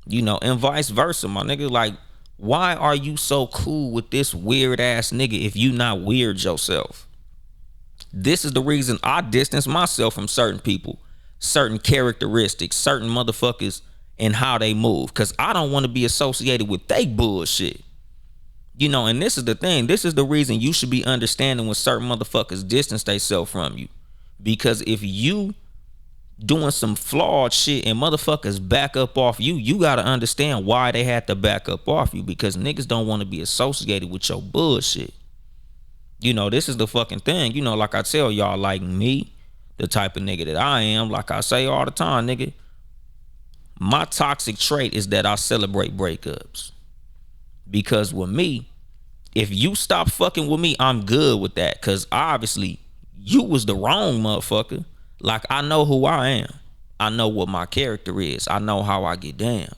And vice versa, my nigga. Like, why are you so cool with this weird ass nigga if you not weird yourself? This is the reason I distance myself from certain people, certain characteristics, certain motherfuckers, and how they move. Cause I don't want to be associated with they bullshit. And this is the thing. This is the reason you should be understanding when certain motherfuckers distance themselves from you. Because if you doing some flawed shit and motherfuckers back up off you, you gotta understand why they had to back up off you. Because niggas don't want to be associated with your bullshit. This is the fucking thing. Like I tell y'all, like me, the type of nigga that I am, like I say all the time, nigga, my toxic trait is that I celebrate breakups. Because with me, if you stop fucking with me, I'm good with that. Cause obviously you was the wrong motherfucker. Like, I know who I am. I know what my character is. I know how I get down.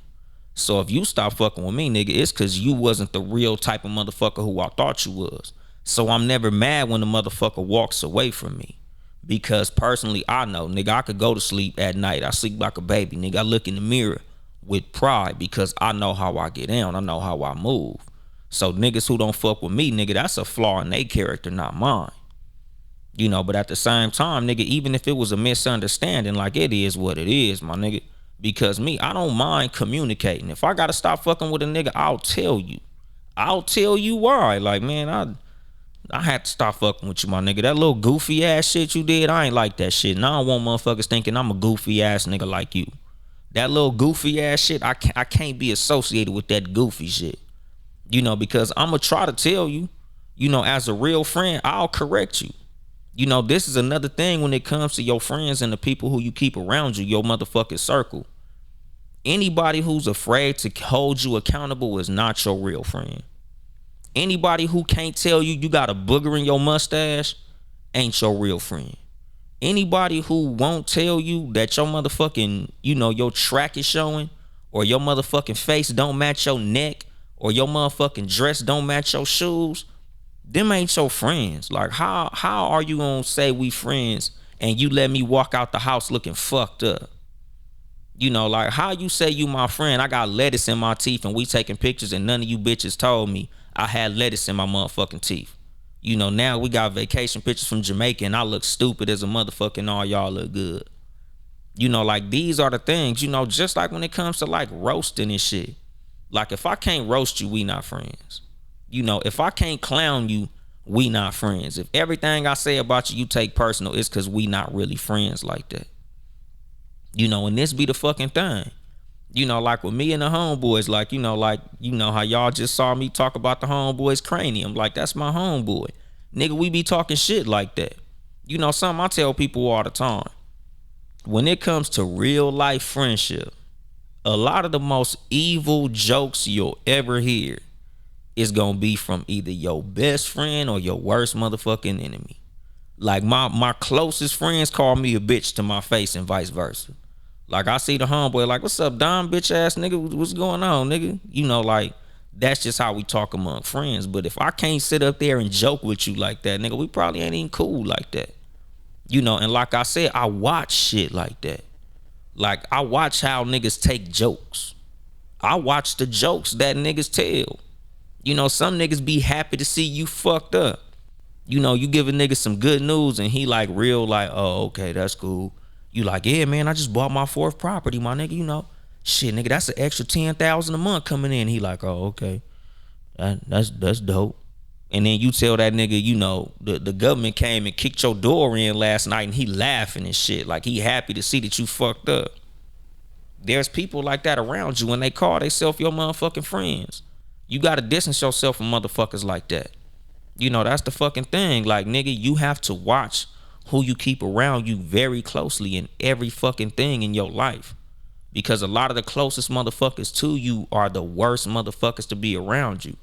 So if you stop fucking with me, nigga, it's cause you wasn't the real type of motherfucker who I thought you was. So I'm never mad when the motherfucker walks away from me. Because personally, I know, nigga, I could go to sleep at night. I sleep like a baby, nigga. I look in the mirror with pride because I know how I get down. I know how I move. So niggas who don't fuck with me, nigga, that's a flaw in their character, not mine. But at the same time, nigga, even if it was a misunderstanding, like, it is what it is, my nigga. Because me, I don't mind communicating. If I gotta stop fucking with a nigga, I'll tell you. I'll tell you why. Like, man, I had to stop fucking with you, my nigga. That little goofy ass shit you did, I ain't like that shit. And I don't want motherfuckers thinking I'm a goofy ass nigga like you. That little goofy ass shit, I can't be associated with that goofy shit. Because I'm gonna try to tell you, as a real friend, I'll correct you. This is another thing when it comes to your friends and the people who you keep around you, your motherfucking circle. Anybody who's afraid to hold you accountable is not your real friend. Anybody who can't tell you you got a booger in your mustache ain't your real friend. Anybody who won't tell you that your motherfucking, your track is showing, or your motherfucking face don't match your neck, or your motherfucking dress don't match your shoes, them ain't your friends. Like, how are you gonna say we friends and you let me walk out the house looking fucked up? Like, how you say you my friend, I got lettuce in my teeth and we taking pictures and none of you bitches told me I had lettuce in my motherfucking teeth. Now we got vacation pictures from Jamaica and I look stupid as a motherfucker and all y'all look good. Like, these are the things, just like when it comes to like roasting and shit. Like, if I can't roast you, we not friends. If I can't clown you, we not friends. If everything I say about you, you take personal, it's because we not really friends like that. And this be the fucking thing. Like with me and the homeboys, like, how y'all just saw me talk about the homeboy's cranium. Like, that's my homeboy. Nigga, we be talking shit like that. Something I tell people all the time. When it comes to real life friendship, a lot of the most evil jokes you'll ever hear is gonna be from either your best friend or your worst motherfucking enemy. Like, my closest friends call me a bitch to my face and vice versa. Like, I see the homeboy like, what's up, Don, bitch ass nigga? What's going on, nigga? Like, that's just how we talk among friends. But if I can't sit up there and joke with you like that, nigga, we probably ain't even cool like that. And like I said, I watch shit like that. Like, I watch how niggas take jokes. I watch the jokes that niggas tell. Some niggas be happy to see you fucked up. You give a nigga some good news and he like real like, oh, okay, that's cool. You like, yeah, man, I just bought my 4th property, my nigga, shit, nigga, that's an extra 10,000 a month coming in. He like, oh, okay, that's dope. And then you tell that nigga, the government came and kicked your door in last night and he laughing and shit. Like, he happy to see that you fucked up. There's people like that around you and they call themselves your motherfucking friends. You gotta distance yourself from motherfuckers like that. That's the fucking thing. Like, nigga, you have to watch who you keep around you very closely in every fucking thing in your life. Because a lot of the closest motherfuckers to you are the worst motherfuckers to be around you.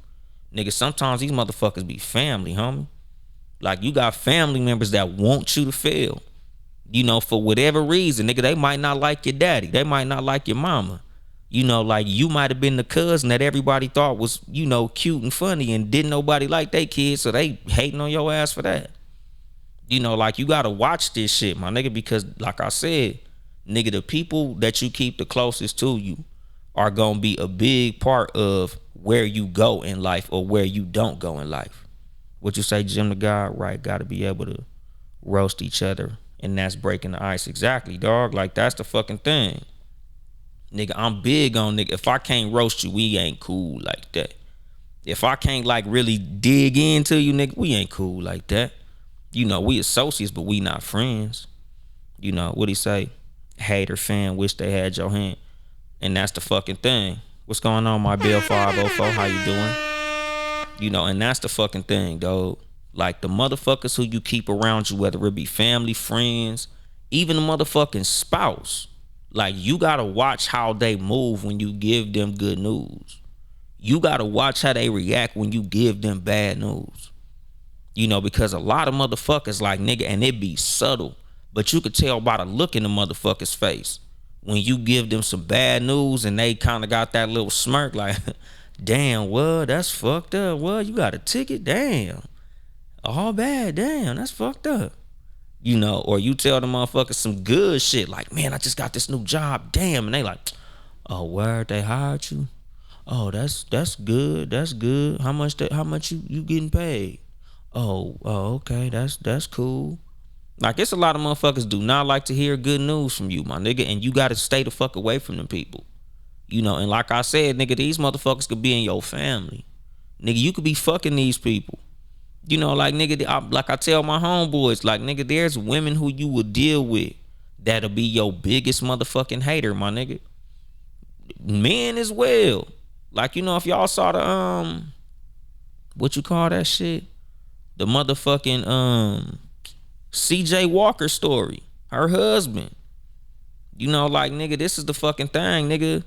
Nigga, sometimes these motherfuckers be family, homie. Like, you got family members that want you to fail. For whatever reason, nigga, they might not like your daddy. They might not like your mama. Like, you might have been the cousin that everybody thought was, cute and funny and didn't nobody like they kids, so they hating on your ass for that. Like, you gotta watch this shit, my nigga, because like I said, nigga, the people that you keep the closest to you are gonna be a big part of where you go in life or where you don't go in life. What you say, Jim the God, right? Gotta be able to roast each other, and that's breaking the ice. Exactly, dog. Like, that's the fucking thing. Nigga, I'm big on, nigga, if I can't roast you, we ain't cool like that. If I can't like really dig into you, nigga, we ain't cool like that. You know, we associates, but we not friends. You know, what he say? Hater fan, wish they had your hand. And that's the fucking thing. What's going on, my Bill 504? How you doing? You know, and that's the fucking thing, dog. Like, the motherfuckers who you keep around you, whether it be family, friends, even the motherfucking spouse. Like, you gotta watch how they move when you give them good news. You gotta watch how they react when you give them bad news. You know, because a lot of motherfuckers, like, nigga, and it be subtle, but you could tell by the look in the motherfucker's face when you give them some bad news and they kind of got that little smirk like, damn, well, that's fucked up. Well, you got a ticket? Damn. All bad. Damn, that's fucked up. You know, or you tell the motherfuckers some good shit like, man, I just got this new job. Damn. And they like, oh, word, they hired you? Oh, that's good. That's good. How much you getting paid? Oh, okay. That's cool. Like, it's a lot of motherfuckers do not like to hear good news from you, my nigga, and you gotta stay the fuck away from them people. You know, and like I said, nigga, these motherfuckers could be in your family. Nigga, you could be fucking these people. You know, like, nigga, like I tell my homeboys, like, nigga, there's women who you will deal with that'll be your biggest motherfucking hater, my nigga. Men as well. Like, you know, if y'all saw the what you call that shit? The motherfucking CJ Walker story. Her husband. You know, like, nigga, this is the fucking thing, nigga.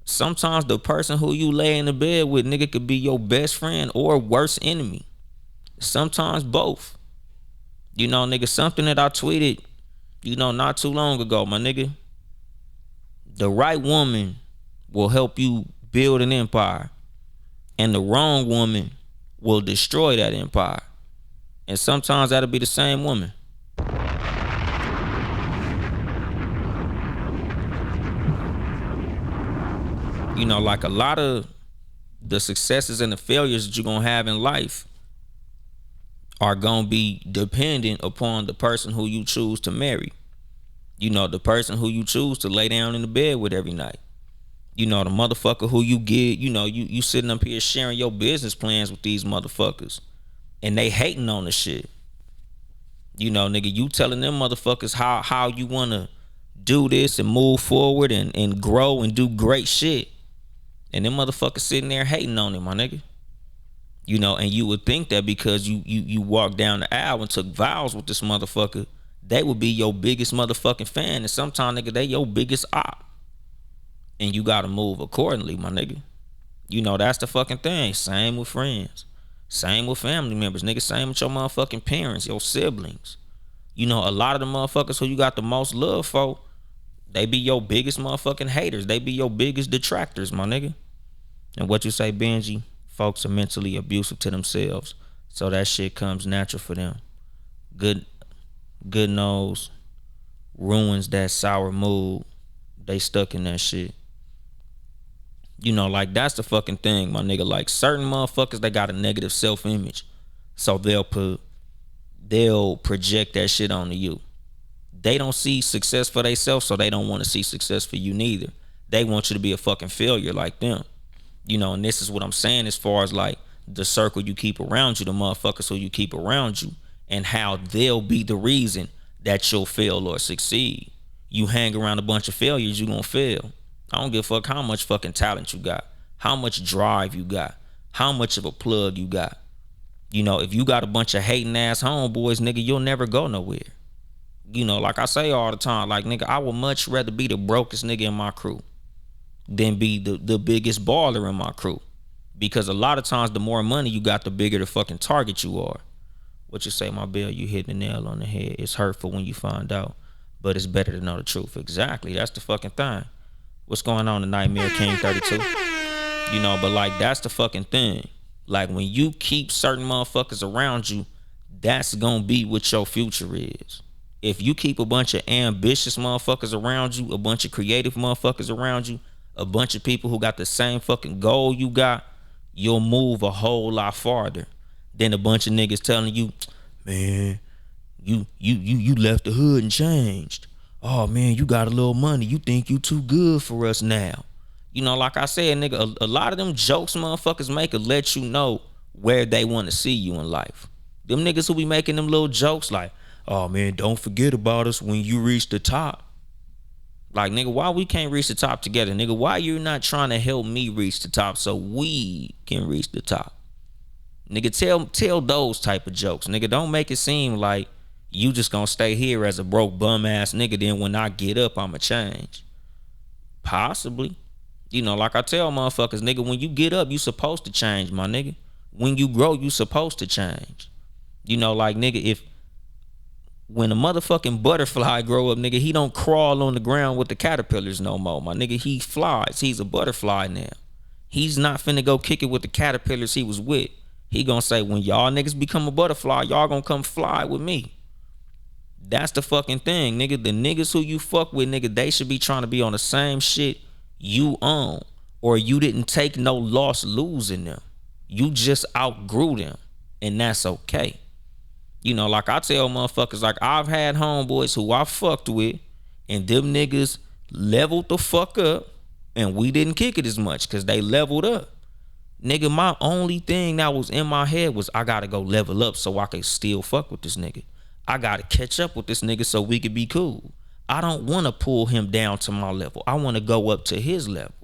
Sometimes the person who you lay in the bed with, nigga, could be your best friend or worst enemy. Sometimes both. You know, nigga, something that I tweeted, you know, not too long ago, my nigga. The right woman will help you build an empire, and the wrong woman will destroy that empire. And sometimes that'll be the same woman. You know, like, a lot of the successes and the failures that you're gonna have in life are gonna be dependent upon the person who you choose to marry. You know, the person who you choose to lay down in the bed with every night. You know, the motherfucker who you get, you know, you sitting up here sharing your business plans with these motherfuckers, and they hating on the shit. You know, nigga, you telling them motherfuckers how you wanna do this and move forward and grow and do great shit. And them motherfuckers sitting there hating on it, my nigga. You know, and you would think that because you walked down the aisle and took vows with this motherfucker, they would be your biggest motherfucking fan. And sometimes, nigga, they your biggest op. And you gotta move accordingly, my nigga. You know, that's the fucking thing. Same with friends. Same with family members, nigga. Same with your motherfucking parents, your siblings. You know, a lot of the motherfuckers who you got the most love for, they be your biggest motherfucking haters. They be your biggest detractors, my nigga. And what you say, Benji? Folks are mentally abusive to themselves, so that shit comes natural for them. Good nose ruins that sour mood. They stuck in that shit. You know, like, that's the fucking thing, my nigga. Like, certain motherfuckers, they got a negative self-image, so they'll project that shit onto you. They don't see success for themselves, so they don't want to see success for you neither. They want you to be a fucking failure like them. You know, and this is what I'm saying as far as, like, the circle you keep around you, the motherfuckers who you keep around you, and how they'll be the reason that you'll fail or succeed. You hang around a bunch of failures, you gonna fail. I don't give a fuck how much fucking talent you got, how much drive you got, how much of a plug you got. You know, if you got a bunch of hating ass homeboys, nigga, you'll never go nowhere. You know, like I say all the time, like, nigga, I would much rather be the brokest nigga in my crew than be the biggest baller in my crew. Because a lot of times the more money you got, the bigger the fucking target you are. What you say, my Bill, you hit the nail on the head. It's hurtful when you find out, but it's better to know the truth. Exactly, that's the fucking thing. What's going on, the Nightmare King 32? You know, but, like, that's the fucking thing. Like, when you keep certain motherfuckers around you, that's gonna be what your future is. If you keep a bunch of ambitious motherfuckers around you, a bunch of creative motherfuckers around you, a bunch of people who got the same fucking goal you got, you'll move a whole lot farther than a bunch of niggas telling you, man, you left the hood and changed. Oh man, you got a little money. You think you too good for us now. You know, like I said, nigga, a lot of them jokes motherfuckers make will let you know where they want to see you in life. Them niggas who be making them little jokes like, oh man, don't forget about us when you reach the top. Like, nigga, why we can't reach the top together? Nigga, why you not trying to help me reach the top so we can reach the top? Nigga, tell those type of jokes. Nigga, don't make it seem like you just gonna stay here as a broke bum ass nigga. Then when I get up, I'ma change. Possibly. You know, like I tell motherfuckers, nigga, when you get up, you supposed to change, my nigga. When you grow, you supposed to change. You know, like, nigga, if when a motherfucking butterfly grow up, nigga, he don't crawl on the ground with the caterpillars no more, my nigga. He flies. He's a butterfly now. He's not finna go kick it with the caterpillars he was with. He gonna say, when y'all niggas become a butterfly, y'all gonna come fly with me. That's the fucking thing, nigga. The niggas who you fuck with, nigga, they should be trying to be on the same shit you own. Or you didn't take no loss losing them. You just outgrew them. And that's okay. You know, like I tell motherfuckers, like I've had homeboys who I fucked with and them niggas leveled the fuck up and we didn't kick it as much because they leveled up. Nigga, my only thing that was in my head was I gotta go level up so I can still fuck with this nigga. I gotta catch up with this nigga so we could be cool. I don't want to pull him down to my level. I want to go up to his level.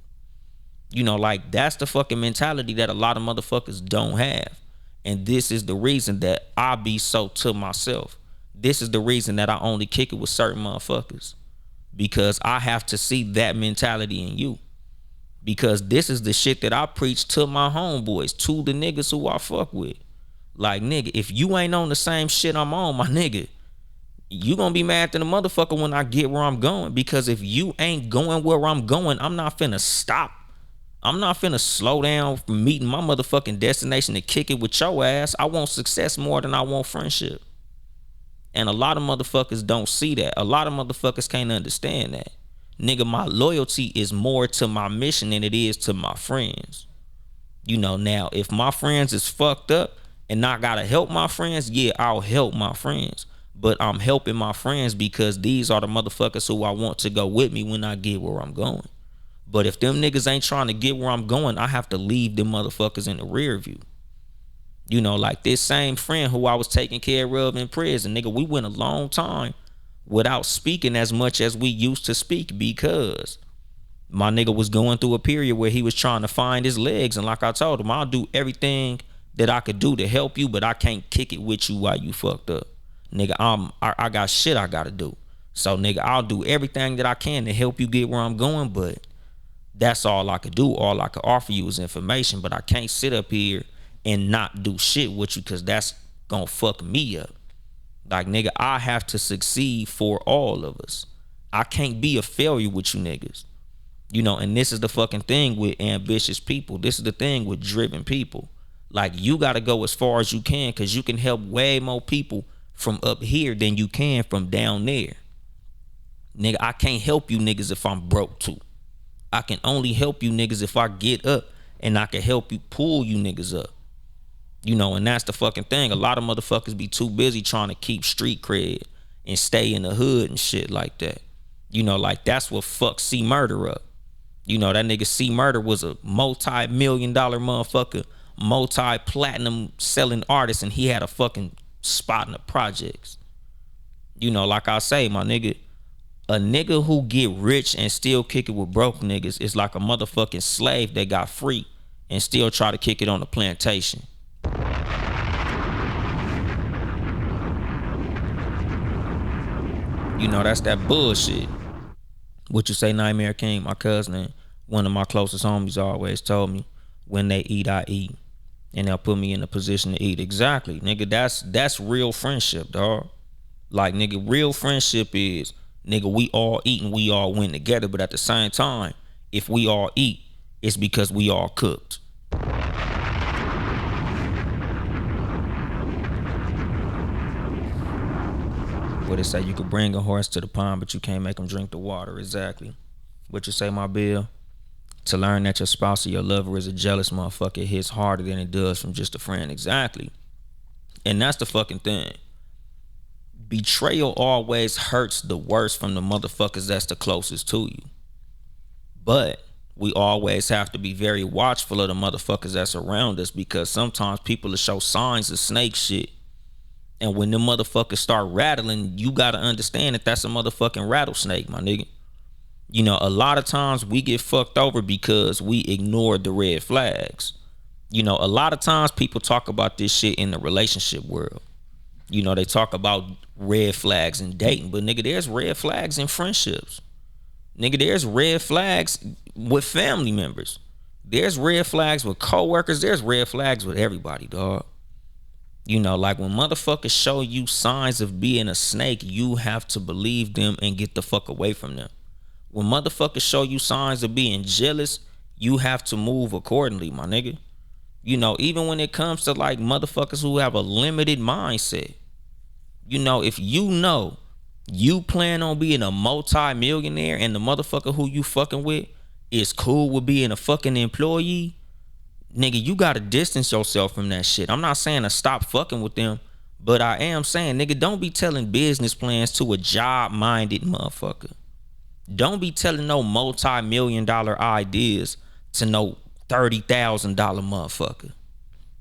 You know, like that's the fucking mentality that a lot of motherfuckers don't have. And this is the reason that I be so to myself. This is the reason that I only kick it with certain motherfuckers. Because I have to see that mentality in you. Because this is the shit that I preach to my homeboys, to the niggas who I fuck with. Like, nigga, if you ain't on the same shit I'm on, my nigga, you gonna be mad at the motherfucker when I get where I'm going. Because if you ain't going where I'm going, I'm not finna stop. I'm not finna slow down from meeting my motherfucking destination to kick it with your ass. I want success more than I want friendship. And a lot of motherfuckers don't see that. A lot of motherfuckers can't understand that. Nigga, my loyalty is more to my mission than it is to my friends. You know, now, if my friends is fucked up and I gotta help my friends, yeah, I'll help my friends. But I'm helping my friends because these are the motherfuckers who I want to go with me when I get where I'm going. But if them niggas ain't trying to get where I'm going, I have to leave them motherfuckers in the rear view. You know, like this same friend who I was taking care of in prison, nigga, we went a long time without speaking as much as we used to speak because my nigga was going through a period where he was trying to find his legs. And like I told him, I'll do everything that I could do to help you, but I can't kick it with you while you fucked up. Nigga, I got shit I gotta do. So, nigga, I'll do everything that I can to help you get where I'm going, but that's all I could do. All I could offer you is information, but I can't sit up here and not do shit with you because that's gonna fuck me up. Like, nigga, I have to succeed for all of us. I can't be a failure with you niggas. You know, and this is the fucking thing with ambitious people. This is the thing with driven people. Like, you gotta go as far as you can because you can help way more people from up here than you can from down there. Nigga, I can't help you niggas if I'm broke too. I can only help you niggas if I get up and I can help you pull you niggas up. You know, and that's the fucking thing. A lot of motherfuckers be too busy trying to keep street cred and stay in the hood and shit like that. You know, like that's what fucked C Murder up. You know, that nigga C Murder was a multi-million-dollar motherfucker, multi-platinum selling artist, and he had a fucking spot in the projects. You know, like I say, my nigga, a nigga who get rich and still kick it with broke niggas is like a motherfucking slave that got free and still try to kick it on the plantation. You know, that's that bullshit. What you say, Nightmare King? My cousin and one of my closest homies always told me, when they eat, I eat. And they'll put me in a position to eat. Exactly, nigga, that's real friendship, dog. Like, nigga, real friendship is, nigga, we all eat and we all win together. But at the same time, if we all eat, it's because we all cooked. What they say, you could bring a horse to the pond, but you can't make him drink the water. Exactly. What you say, my bill? To learn that your spouse or your lover is a jealous motherfucker hits harder than it does from just a friend. Exactly. And that's the fucking thing. Betrayal always hurts the worst from the motherfuckers that's the closest to you. But we always have to be very watchful of the motherfuckers that's around us, because sometimes people will show signs of snake shit. And when the motherfuckers start rattling, you gotta understand that that's a motherfucking rattlesnake, my nigga. You know, a lot of times we get fucked over because we ignore the red flags. You know, a lot of times people talk about this shit in the relationship world. You know, they talk about red flags in dating, but nigga, there's red flags in friendships. Nigga, there's red flags with family members. There's red flags with coworkers. There's red flags with everybody, dog. You know, like when motherfuckers show you signs of being a snake, you have to believe them and get the fuck away from them. When motherfuckers show you signs of being jealous, you have to move accordingly, my nigga. You know, even when it comes to like motherfuckers who have a limited mindset. You know, if you know you plan on being a multi-millionaire and the motherfucker who you fucking with is cool with being a fucking employee, nigga, you gotta distance yourself from that shit. I'm not saying to stop fucking with them, but I am saying, nigga, don't be telling business plans to a job-minded motherfucker. Don't be telling no multi-million-dollar ideas to no $30,000 motherfucker.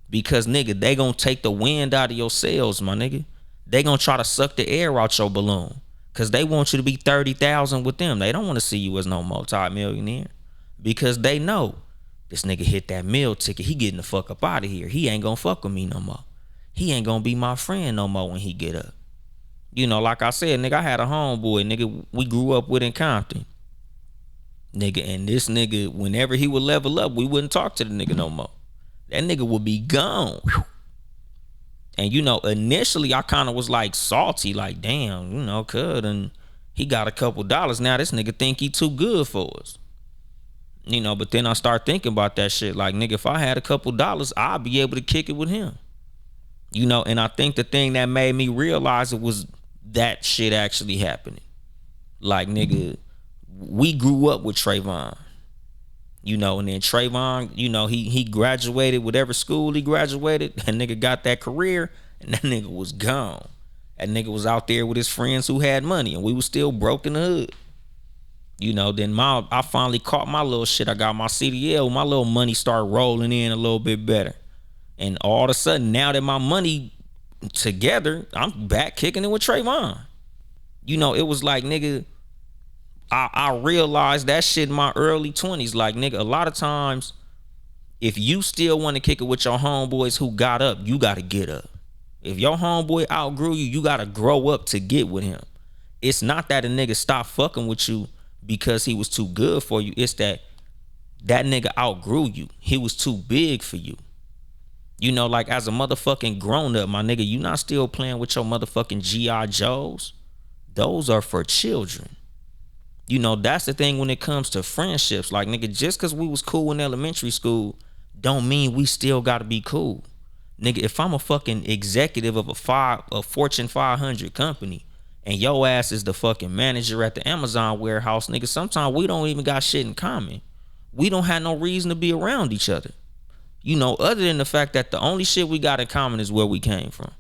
Because, nigga, they gonna take the wind out of your sails, my nigga. They gonna try to suck the air out your balloon. Cause they want you to be 30,000 with them. They don't want to see you as no multi-millionaire. Because they know this nigga hit that meal ticket. He getting the fuck up out of here. He ain't gonna fuck with me no more. He ain't gonna be my friend no more when he get up. You know, like I said, nigga, I had a homeboy, nigga, we grew up with in Compton. Nigga, and this nigga, whenever he would level up, we wouldn't talk to the nigga no more. That nigga would be gone. And, you know, initially I kind of was like salty, like, damn, you know, and he got a couple dollars. Now this nigga think he too good for us. You know, but then I start thinking about that shit. Like, nigga, if I had a couple dollars, I'd be able to kick it with him. You know, and I think the thing that made me realize it was that shit actually happening. Like, nigga, we grew up with Trayvon. You know, and then Trayvon, you know, he graduated whatever school he graduated. That nigga got that career, and that nigga was gone. That nigga was out there with his friends who had money, and we was still broke in the hood. You know, then I finally caught my little shit. I got my CDL. My little money started rolling in a little bit better. And all of a sudden, now that my money together, I'm back kicking it with Trayvon. You know, it was like, nigga, I realized that shit in my early 20s. Like, nigga, a lot of times, if you still want to kick it with your homeboys who got up, you got to get up. If your homeboy outgrew you, you got to grow up to get with him. It's not that a nigga stopped fucking with you because he was too good for you. It's that nigga outgrew you. He was too big for you. You know, like, as a motherfucking grown up, my nigga, you not still playing with your motherfucking G.I. Joes. Those are for children. You know, that's the thing when it comes to friendships. Like, nigga, just because we was cool in elementary school don't mean we still got to be cool. Nigga, if I'm a fucking executive of a Fortune 500 company and your ass is the fucking manager at the Amazon warehouse, nigga, sometimes we don't even got shit in common. We don't have no reason to be around each other. You know, other than the fact that the only shit we got in common is where we came from.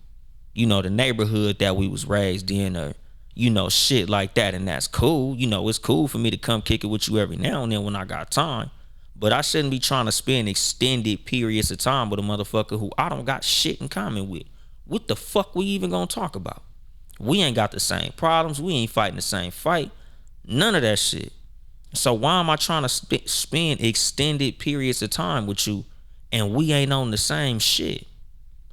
You know, the neighborhood that we was raised in, or, you know, shit like that. And that's cool. You know, it's cool for me to come kick it with you every now and then when I got time. But I shouldn't be trying to spend extended periods of time with a motherfucker who I don't got shit in common with. What the fuck we even gonna talk about? We ain't got the same problems. We ain't fighting the same fight. None of that shit. So why am I trying to spend extended periods of time with you and we ain't on the same shit?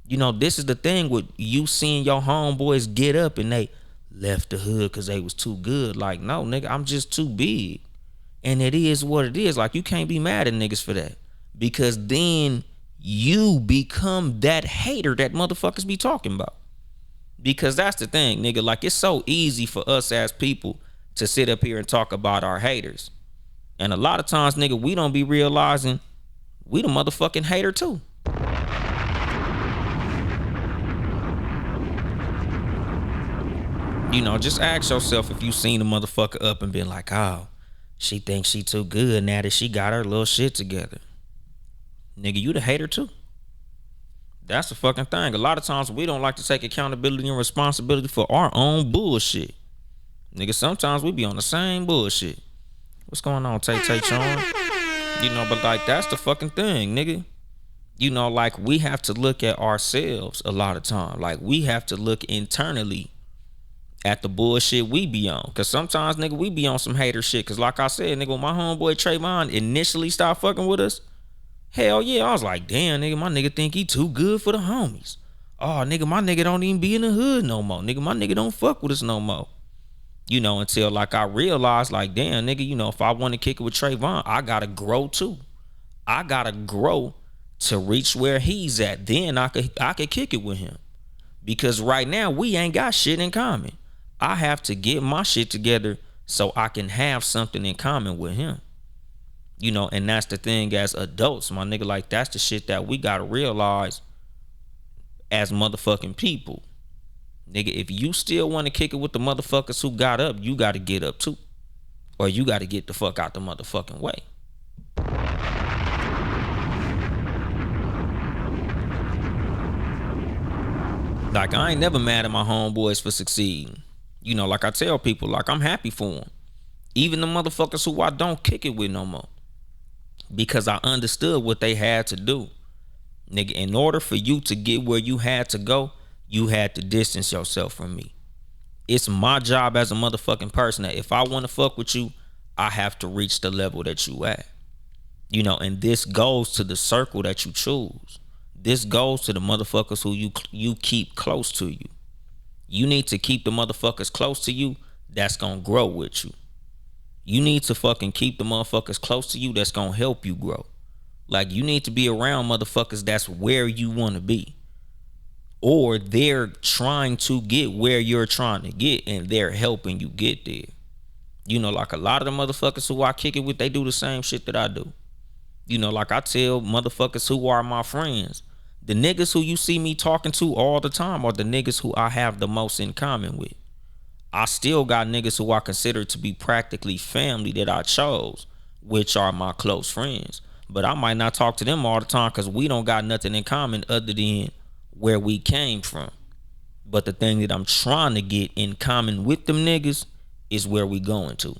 You know, this is the thing with you seeing your homeboys get up and they left the hood because they was too good. Like, no, nigga, I'm just too big. And it is what it is. Like, you can't be mad at niggas for that. Because then you become that hater that motherfuckers be talking about. Because that's the thing, nigga. Like, it's so easy for us as people to sit up here and talk about our haters. And a lot of times, nigga, we don't be realizing we the motherfucking hater too. You know, just ask yourself if you seen a motherfucker up and been like, oh, She thinks she too good now that she got her little shit together. Nigga, you the hater too. That's the fucking thing. A lot of times we don't like to take accountability and responsibility for our own bullshit. Nigga, sometimes we be on the same bullshit. What's going on, Tay Tay Chon? But like that's the fucking thing, nigga. Like we have to look at ourselves a lot of time. Like we have to look internally at the bullshit we be on. Cause sometimes, nigga, we be on some hater shit. Cause like I said, nigga, when my homeboy Trayvon initially stopped fucking with us, hell yeah, I was like, damn, nigga, my nigga think he too good for the homies. Oh, nigga, my nigga don't even be in the hood no more. Nigga, my nigga don't fuck with us no more. Until like I realized, like, damn, nigga, if I want to kick it with Trayvon, I gotta grow too. I gotta grow to reach where he's at. Then I could kick it with him. Because right now we ain't got shit in common. I have to get my shit together so I can have something in common with him. And that's the thing as adults, my nigga. Like that's the shit that we gotta realize as motherfucking people. Nigga, if you still want to kick it with the motherfuckers who got up, you gotta get up too. Or you gotta get the fuck out the motherfucking way. Like I ain't never mad at my homeboys for succeeding. Like I tell people, like I'm happy for them. Even the motherfuckers who I don't kick it with no more. Because I understood what they had to do. Nigga, in order for you to get where you had to go, you had to distance yourself from me. It's my job as a motherfucking person that if I want to fuck with you, I have to reach the level that you at. And this goes to the circle that you choose. This goes to the motherfuckers who you keep close to you. You need to keep the motherfuckers close to you that's gonna grow with you. You need to fucking keep the motherfuckers close to you that's gonna help you grow. Like you need to be around motherfuckers that's where you wanna be. Or they're trying to get where you're trying to get and they're helping you get there. Like a lot of the motherfuckers who I kick it with, they do the same shit that I do. Like I tell motherfuckers who are my friends, the niggas who you see me talking to all the time are the niggas who I have the most in common with. I still got niggas who I consider to be practically family that I chose, which are my close friends. But I might not talk to them all the time because we don't got nothing in common other than where we came from. But the thing that I'm trying to get in common with them niggas is where we going to.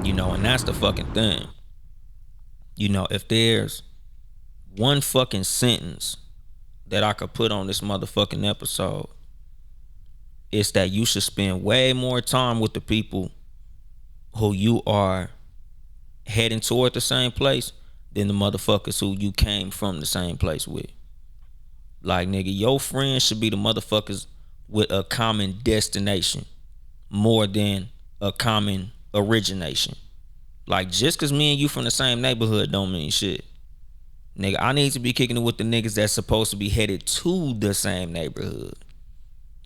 And that's the fucking thing. If there's one fucking sentence that I could put on this motherfucking episode, it's that you should spend way more time with the people who you are heading toward the same place than the motherfuckers who you came from the same place with. Like, nigga, your friends should be the motherfuckers with a common destination more than a common origination. Like, just cause me and you from the same neighborhood don't mean shit. Nigga, I need to be kicking it with the niggas that's supposed to be headed to the same neighborhood.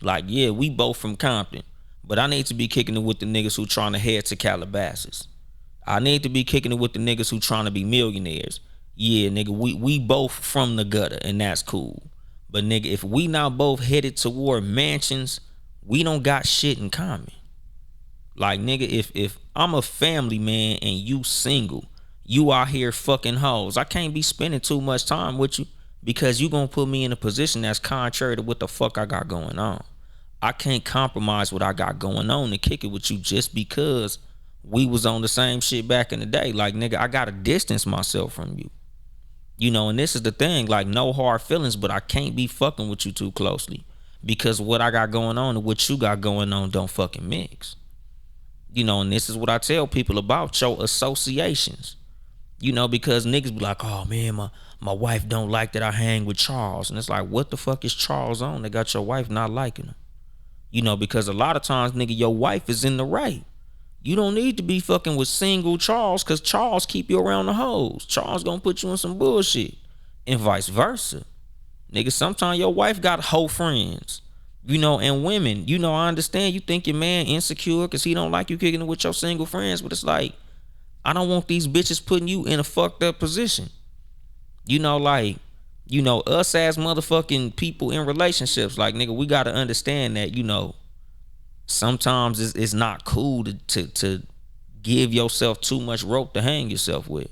Like, yeah, we both from Compton, but I need to be kicking it with the niggas who trying to head to Calabasas. I need to be kicking it with the niggas who trying to be millionaires. Yeah, nigga, we both from the gutter, and that's cool. But nigga, if we not both headed toward mansions, we don't got shit in common. Like, nigga, if I'm a family man and you single, you out here fucking hoes, I can't be spending too much time with you because you gonna put me in a position that's contrary to what the fuck I got going on. I can't compromise what I got going on to kick it with you just because we was on the same shit back in the day. Like, nigga, I gotta distance myself from you. And this is the thing, like, no hard feelings, but I can't be fucking with you too closely because what I got going on and what you got going on don't fucking mix. And this is what I tell people about your associations. Because niggas be like, oh man, my wife don't like that I hang with Charles. And it's like, what the fuck is Charles on that got your wife not liking him? Because a lot of times, nigga, your wife is in the right. You don't need to be fucking with single Charles because Charles keep you around the hoes. Charles gonna put you in some bullshit. And vice versa. Nigga, sometimes your wife got hoe friends. And women, I understand you think your man insecure because he don't like you kicking it with your single friends, but it's like, I don't want these bitches putting you in a fucked up position. Like, You know, us as motherfucking people in relationships, like nigga, we gotta understand that, you know, sometimes it's not cool to give yourself too much rope to hang yourself with.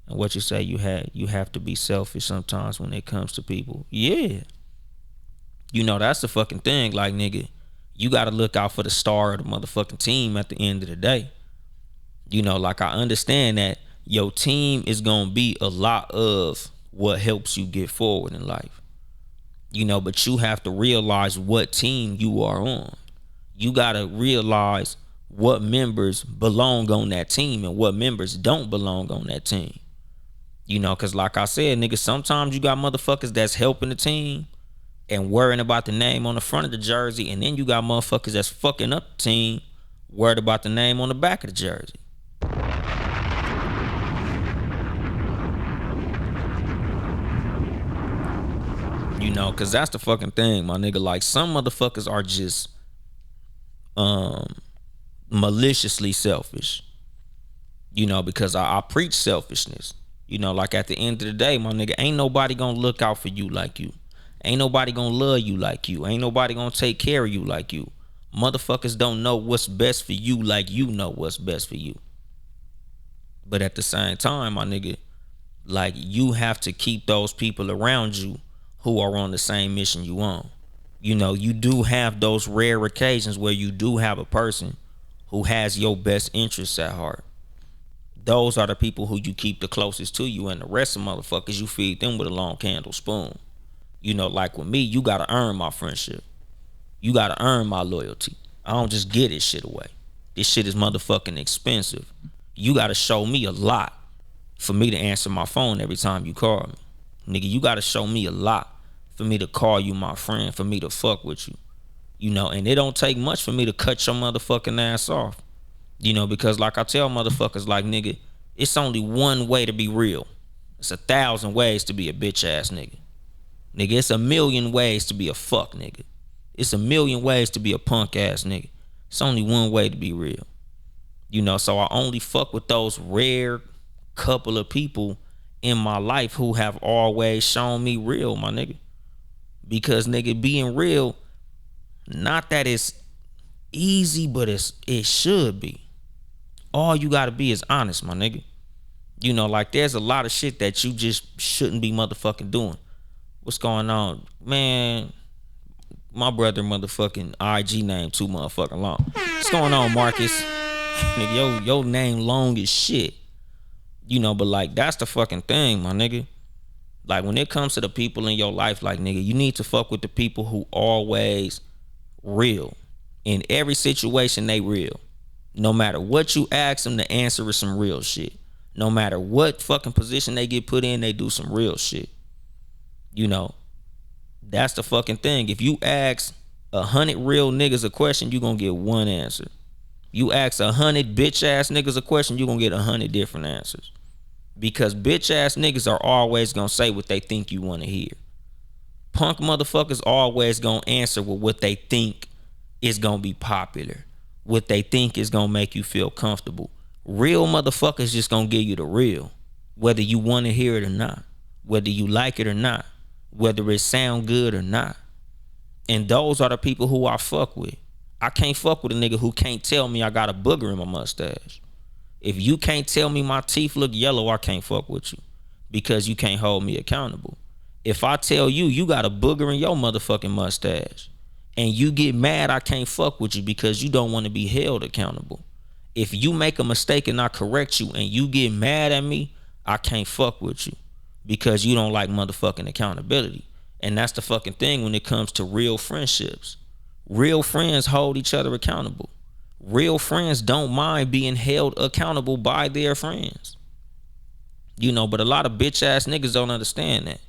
And what you say, you have to be selfish sometimes when it comes to people. Yeah. You know, that's the fucking thing. Like, nigga, you gotta look out for the star of the motherfucking team at the end of the day. You know, like, I understand that your team is gonna be a lot of what helps you get forward in life. You know, but you have to realize what team you are on. You gotta realize what members belong on that team and what members don't belong on that team. You know, cause like I said, nigga, sometimes you got motherfuckers that's helping the team and worrying about the name on the front of the jersey, and then you got motherfuckers that's fucking up the team, worried about the name on the back of the jersey. You know, cause that's the fucking thing, my nigga. Like, some motherfuckers are just maliciously selfish. You know, because I preach selfishness. You know, like, at the end of the day, my nigga, ain't nobody gonna look out for you like you. Ain't nobody gonna love you like you. Ain't nobody gonna take care of you like you. Motherfuckers don't know what's best for you like you know what's best for you. But at the same time, my nigga, like, you have to keep those people around you who are on the same mission you on. You know, you do have those rare occasions where you do have a person who has your best interests at heart. Those are the people who you keep the closest to you, and the rest of motherfuckers, you feed them with a long candle spoon. You know, like with me, you gotta earn my friendship. You gotta earn my loyalty. I don't just get this shit away. This shit is motherfucking expensive. You gotta show me a lot for me to answer my phone every time you call me. Nigga, you gotta show me a lot for me to call you my friend, for me to fuck with you. You know, and it don't take much for me to cut your motherfucking ass off. You know, because like I tell motherfuckers, like, nigga, it's only one way to be real. It's 1,000 ways to be a bitch ass nigga. Nigga, it's 1,000,000 ways to be a fuck nigga. It's 1,000,000 ways to be a punk ass nigga. It's only one way to be real. You know, so I only fuck with those rare couple of people in my life who have always shown me real, my nigga. Because, nigga, being real, not that it's easy, but it should be. All you gotta be is honest, my nigga. You know, like, there's a lot of shit that you just shouldn't be motherfucking doing. What's going on? Man, my brother motherfucking IG name too motherfucking long. What's going on, Marcus? Nigga, your name long as shit. You know, but like, that's the fucking thing, my nigga. Like, when it comes to the people in your life, like, nigga, you need to fuck with the people who always real. In every situation, they real. No matter what you ask them, the answer is some real shit. No matter what fucking position they get put in, they do some real shit. You know, that's the fucking thing. If you ask 100 real niggas a question, you gonna get one answer. You ask 100 bitch ass niggas a question, you gonna get 100 different answers. Because bitch ass niggas are always gonna say what they think you wanna hear. Punk motherfuckers always gonna answer with what they think is gonna be popular. What they think is gonna make you feel comfortable. Real motherfuckers just gonna give you the real. Whether you wanna hear it or not. Whether you like it or not. Whether it sound good or not. And those are the people who I fuck with. I can't fuck with a nigga who can't tell me I got a booger in my mustache. If you can't tell me my teeth look yellow, I can't fuck with you. Because you can't hold me accountable. If I tell you you got a booger in your motherfucking mustache and you get mad, I can't fuck with you because you don't want to be held accountable. If you make a mistake and I correct you and you get mad at me, I can't fuck with you. Because you don't like motherfucking accountability. And that's the fucking thing when it comes to real friendships. Real friends hold each other accountable. Real friends don't mind being held accountable by their friends. You know, but a lot of bitch ass niggas don't understand that.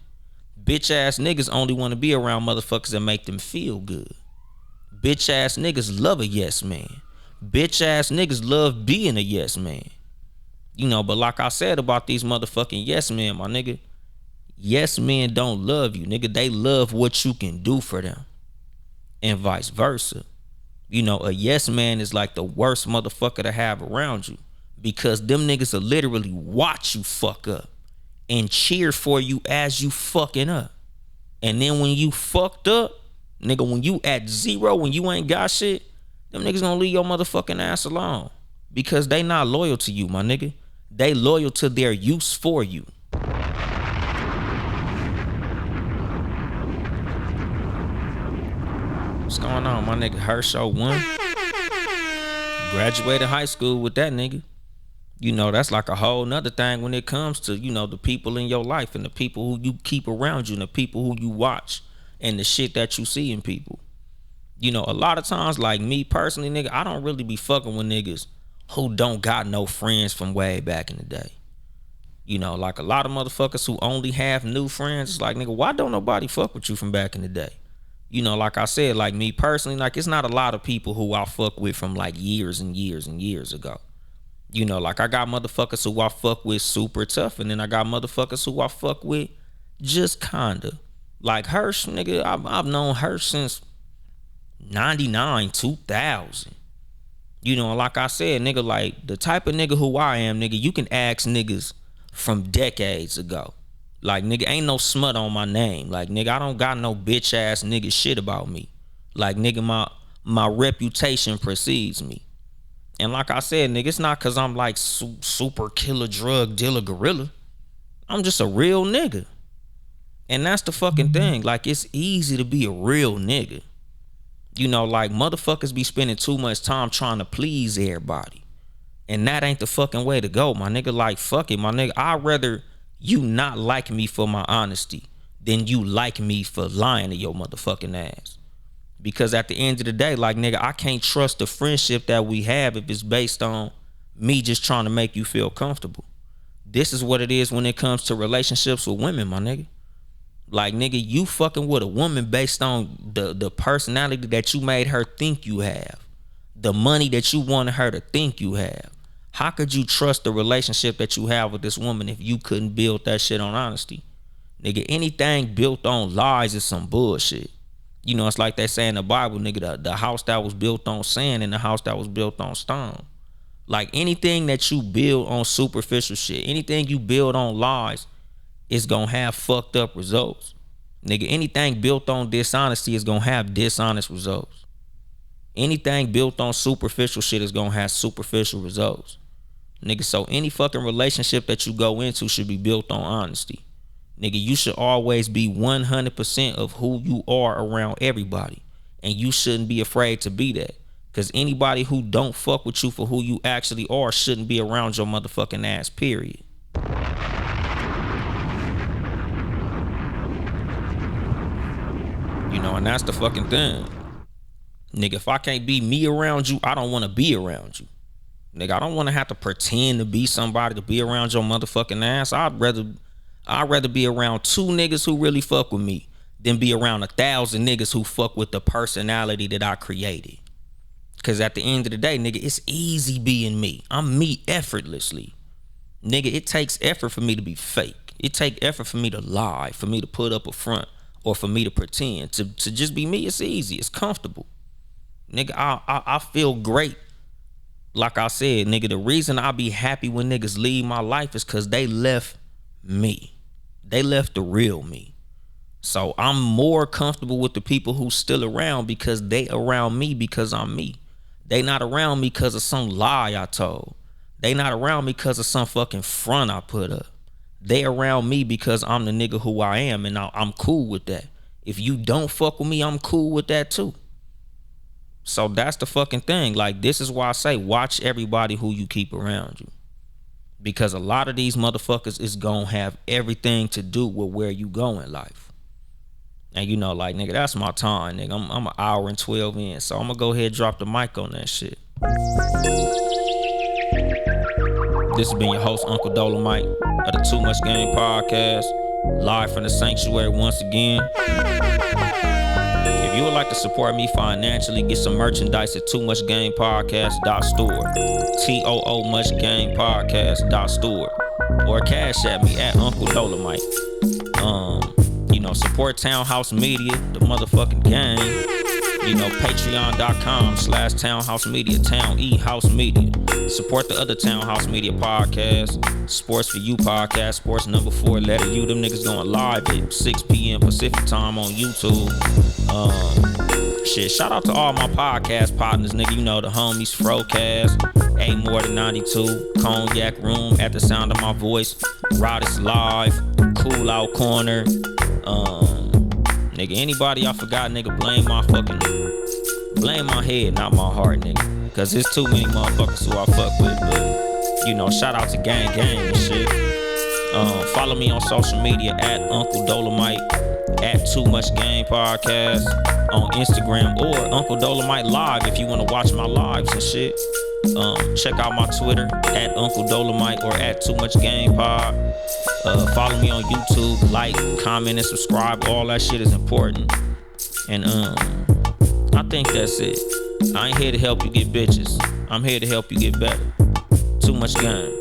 Bitch ass niggas only want to be around motherfuckers that make them feel good. Bitch ass niggas love a yes man. Bitch ass niggas love being a yes man. You know, but like I said about these motherfucking yes men, my nigga, yes men don't love you, nigga. They love what you can do for them. And vice versa. You know, a yes man is like the worst motherfucker to have around you. Because them niggas will literally watch you fuck up and cheer for you as you fucking up. And then when you fucked up, nigga, when you at zero, when you ain't got shit, them niggas gonna leave your motherfucking ass alone. Because they not loyal to you, my nigga. They loyal to their use for you. What's going on, my nigga? Herschel 1. Graduated high school with that nigga. You know, that's like a whole nother thing when it comes to, you know, the people in your life and the people who you keep around you and the people who you watch and the shit that you see in people. You know, a lot of times, like me personally, nigga, I don't really be fucking with niggas who don't got no friends from way back in the day. You know, like a lot of motherfuckers who only have new friends. It's like, nigga, why don't nobody fuck with you from back in the day? You know, like I said, like me personally, like it's not a lot of people who I fuck with from like years and years and years ago. You know, like I got motherfuckers who I fuck with super tough, and then I got motherfuckers who I fuck with just kinda. Like Hirsch, nigga, I've known Hirsch since 99, 2000. You know, like I said, nigga, like the type of nigga who I am, nigga, you can ask niggas from decades ago. Like, nigga, ain't no smut on my name. Like, nigga, I don't got no bitch ass nigga shit about me. Like, nigga, my reputation precedes me. And like I said, nigga, it's not cause I'm like super killer drug dealer gorilla. I'm just a real nigga. And that's the fucking thing. Like, it's easy to be a real nigga. You know, like motherfuckers be spending too much time trying to please everybody. And that ain't the fucking way to go, my nigga. Like, fuck it, my nigga. I'd rather you not like me for my honesty than you like me for lying to your motherfucking ass. Because at the end of the day, like, nigga, I can't trust the friendship that we have if it's based on me just trying to make you feel comfortable. This is what it is when it comes to relationships with women, my nigga. Like, nigga, you fucking with a woman based on the personality that you made her think you have. The money that you wanted her to think you have. How could you trust the relationship that you have with this woman if you couldn't build that shit on honesty? Nigga, anything built on lies is some bullshit. You know, it's like they say in the Bible, nigga, the house that was built on sand and the house that was built on stone. Like, anything that you build on superficial shit, anything you build on lies, is gonna have fucked up results. Nigga, anything built on dishonesty is gonna have dishonest results. Anything built on superficial shit is gonna have superficial results. Nigga, so any fucking relationship that you go into should be built on honesty. Nigga, you should always be 100% of who you are around everybody. And you shouldn't be afraid to be that. Because anybody who don't fuck with you for who you actually are shouldn't be around your motherfucking ass, period. You know, and that's the fucking thing. Nigga, if I can't be me around you, I don't want to be around you. Nigga, I don't want to have to pretend to be somebody to be around your motherfucking ass. I'd rather be around 2 niggas who really fuck with me than be around 1,000 niggas who fuck with the personality that I created. Cause at the end of the day, nigga, it's easy being me. I'm me effortlessly. Nigga, it takes effort for me to be fake. It takes effort for me to lie, for me to put up a front, or for me to pretend. To just be me, it's easy. It's comfortable. Nigga, I feel great. Like I said, nigga, the reason I be happy when niggas leave my life is cause they left me. They left the real me. So I'm more comfortable with the people who still around because they around me because I'm me. They not around me because of some lie I told. They not around me because of some fucking front I put up. They around me because I'm the nigga who I am, and I'm cool with that. If you don't fuck with me, I'm cool with that too. So that's the fucking thing. Like, this is why I say watch everybody who you keep around you. Because a lot of these motherfuckers is gonna have everything to do with where you go in life. And you know, like, nigga, that's my time, nigga. I'm an hour and 12 in. So I'm gonna go ahead and drop the mic on that shit. This has been your host, Uncle Dolemite of the Too Much Game Podcast. Live from the sanctuary once again. If you would like to support me financially, get some merchandise at toomuchgamepodcast.store. TOOmuchgamepodcast.store. Or cash at me at Uncle Dolemite. You know, support Townhouse Media, the motherfucking game. Patreon.com/Townhouse Media, Town E House Media. Support the other Townhouse Media podcast, Sports for You podcast, Sports number 4, letter U. Them niggas going live at 6 p.m. Pacific time on YouTube. Shout out to all my podcast partners, nigga. You know the homies, Frocast, A More Than 92, Cognac Room, At the Sound of My Voice, Rodis Live, Cool Out Corner. Nigga, anybody I forgot, nigga, blame my head, not my heart, nigga. Cause there's too many motherfuckers who I fuck with, but shout out to Gang and shit. Follow me on social media at Uncle Dolemite, at Too Much Game Podcast on Instagram, or Uncle Dolemite Live if you want to watch my lives and shit. Check out my Twitter at Uncle Dolemite or at Too Much Game Pod. Follow me on YouTube, like, comment, and subscribe. All that shit is important. And I think that's it. I ain't here to help you get bitches. I'm here to help you get better. Too much game.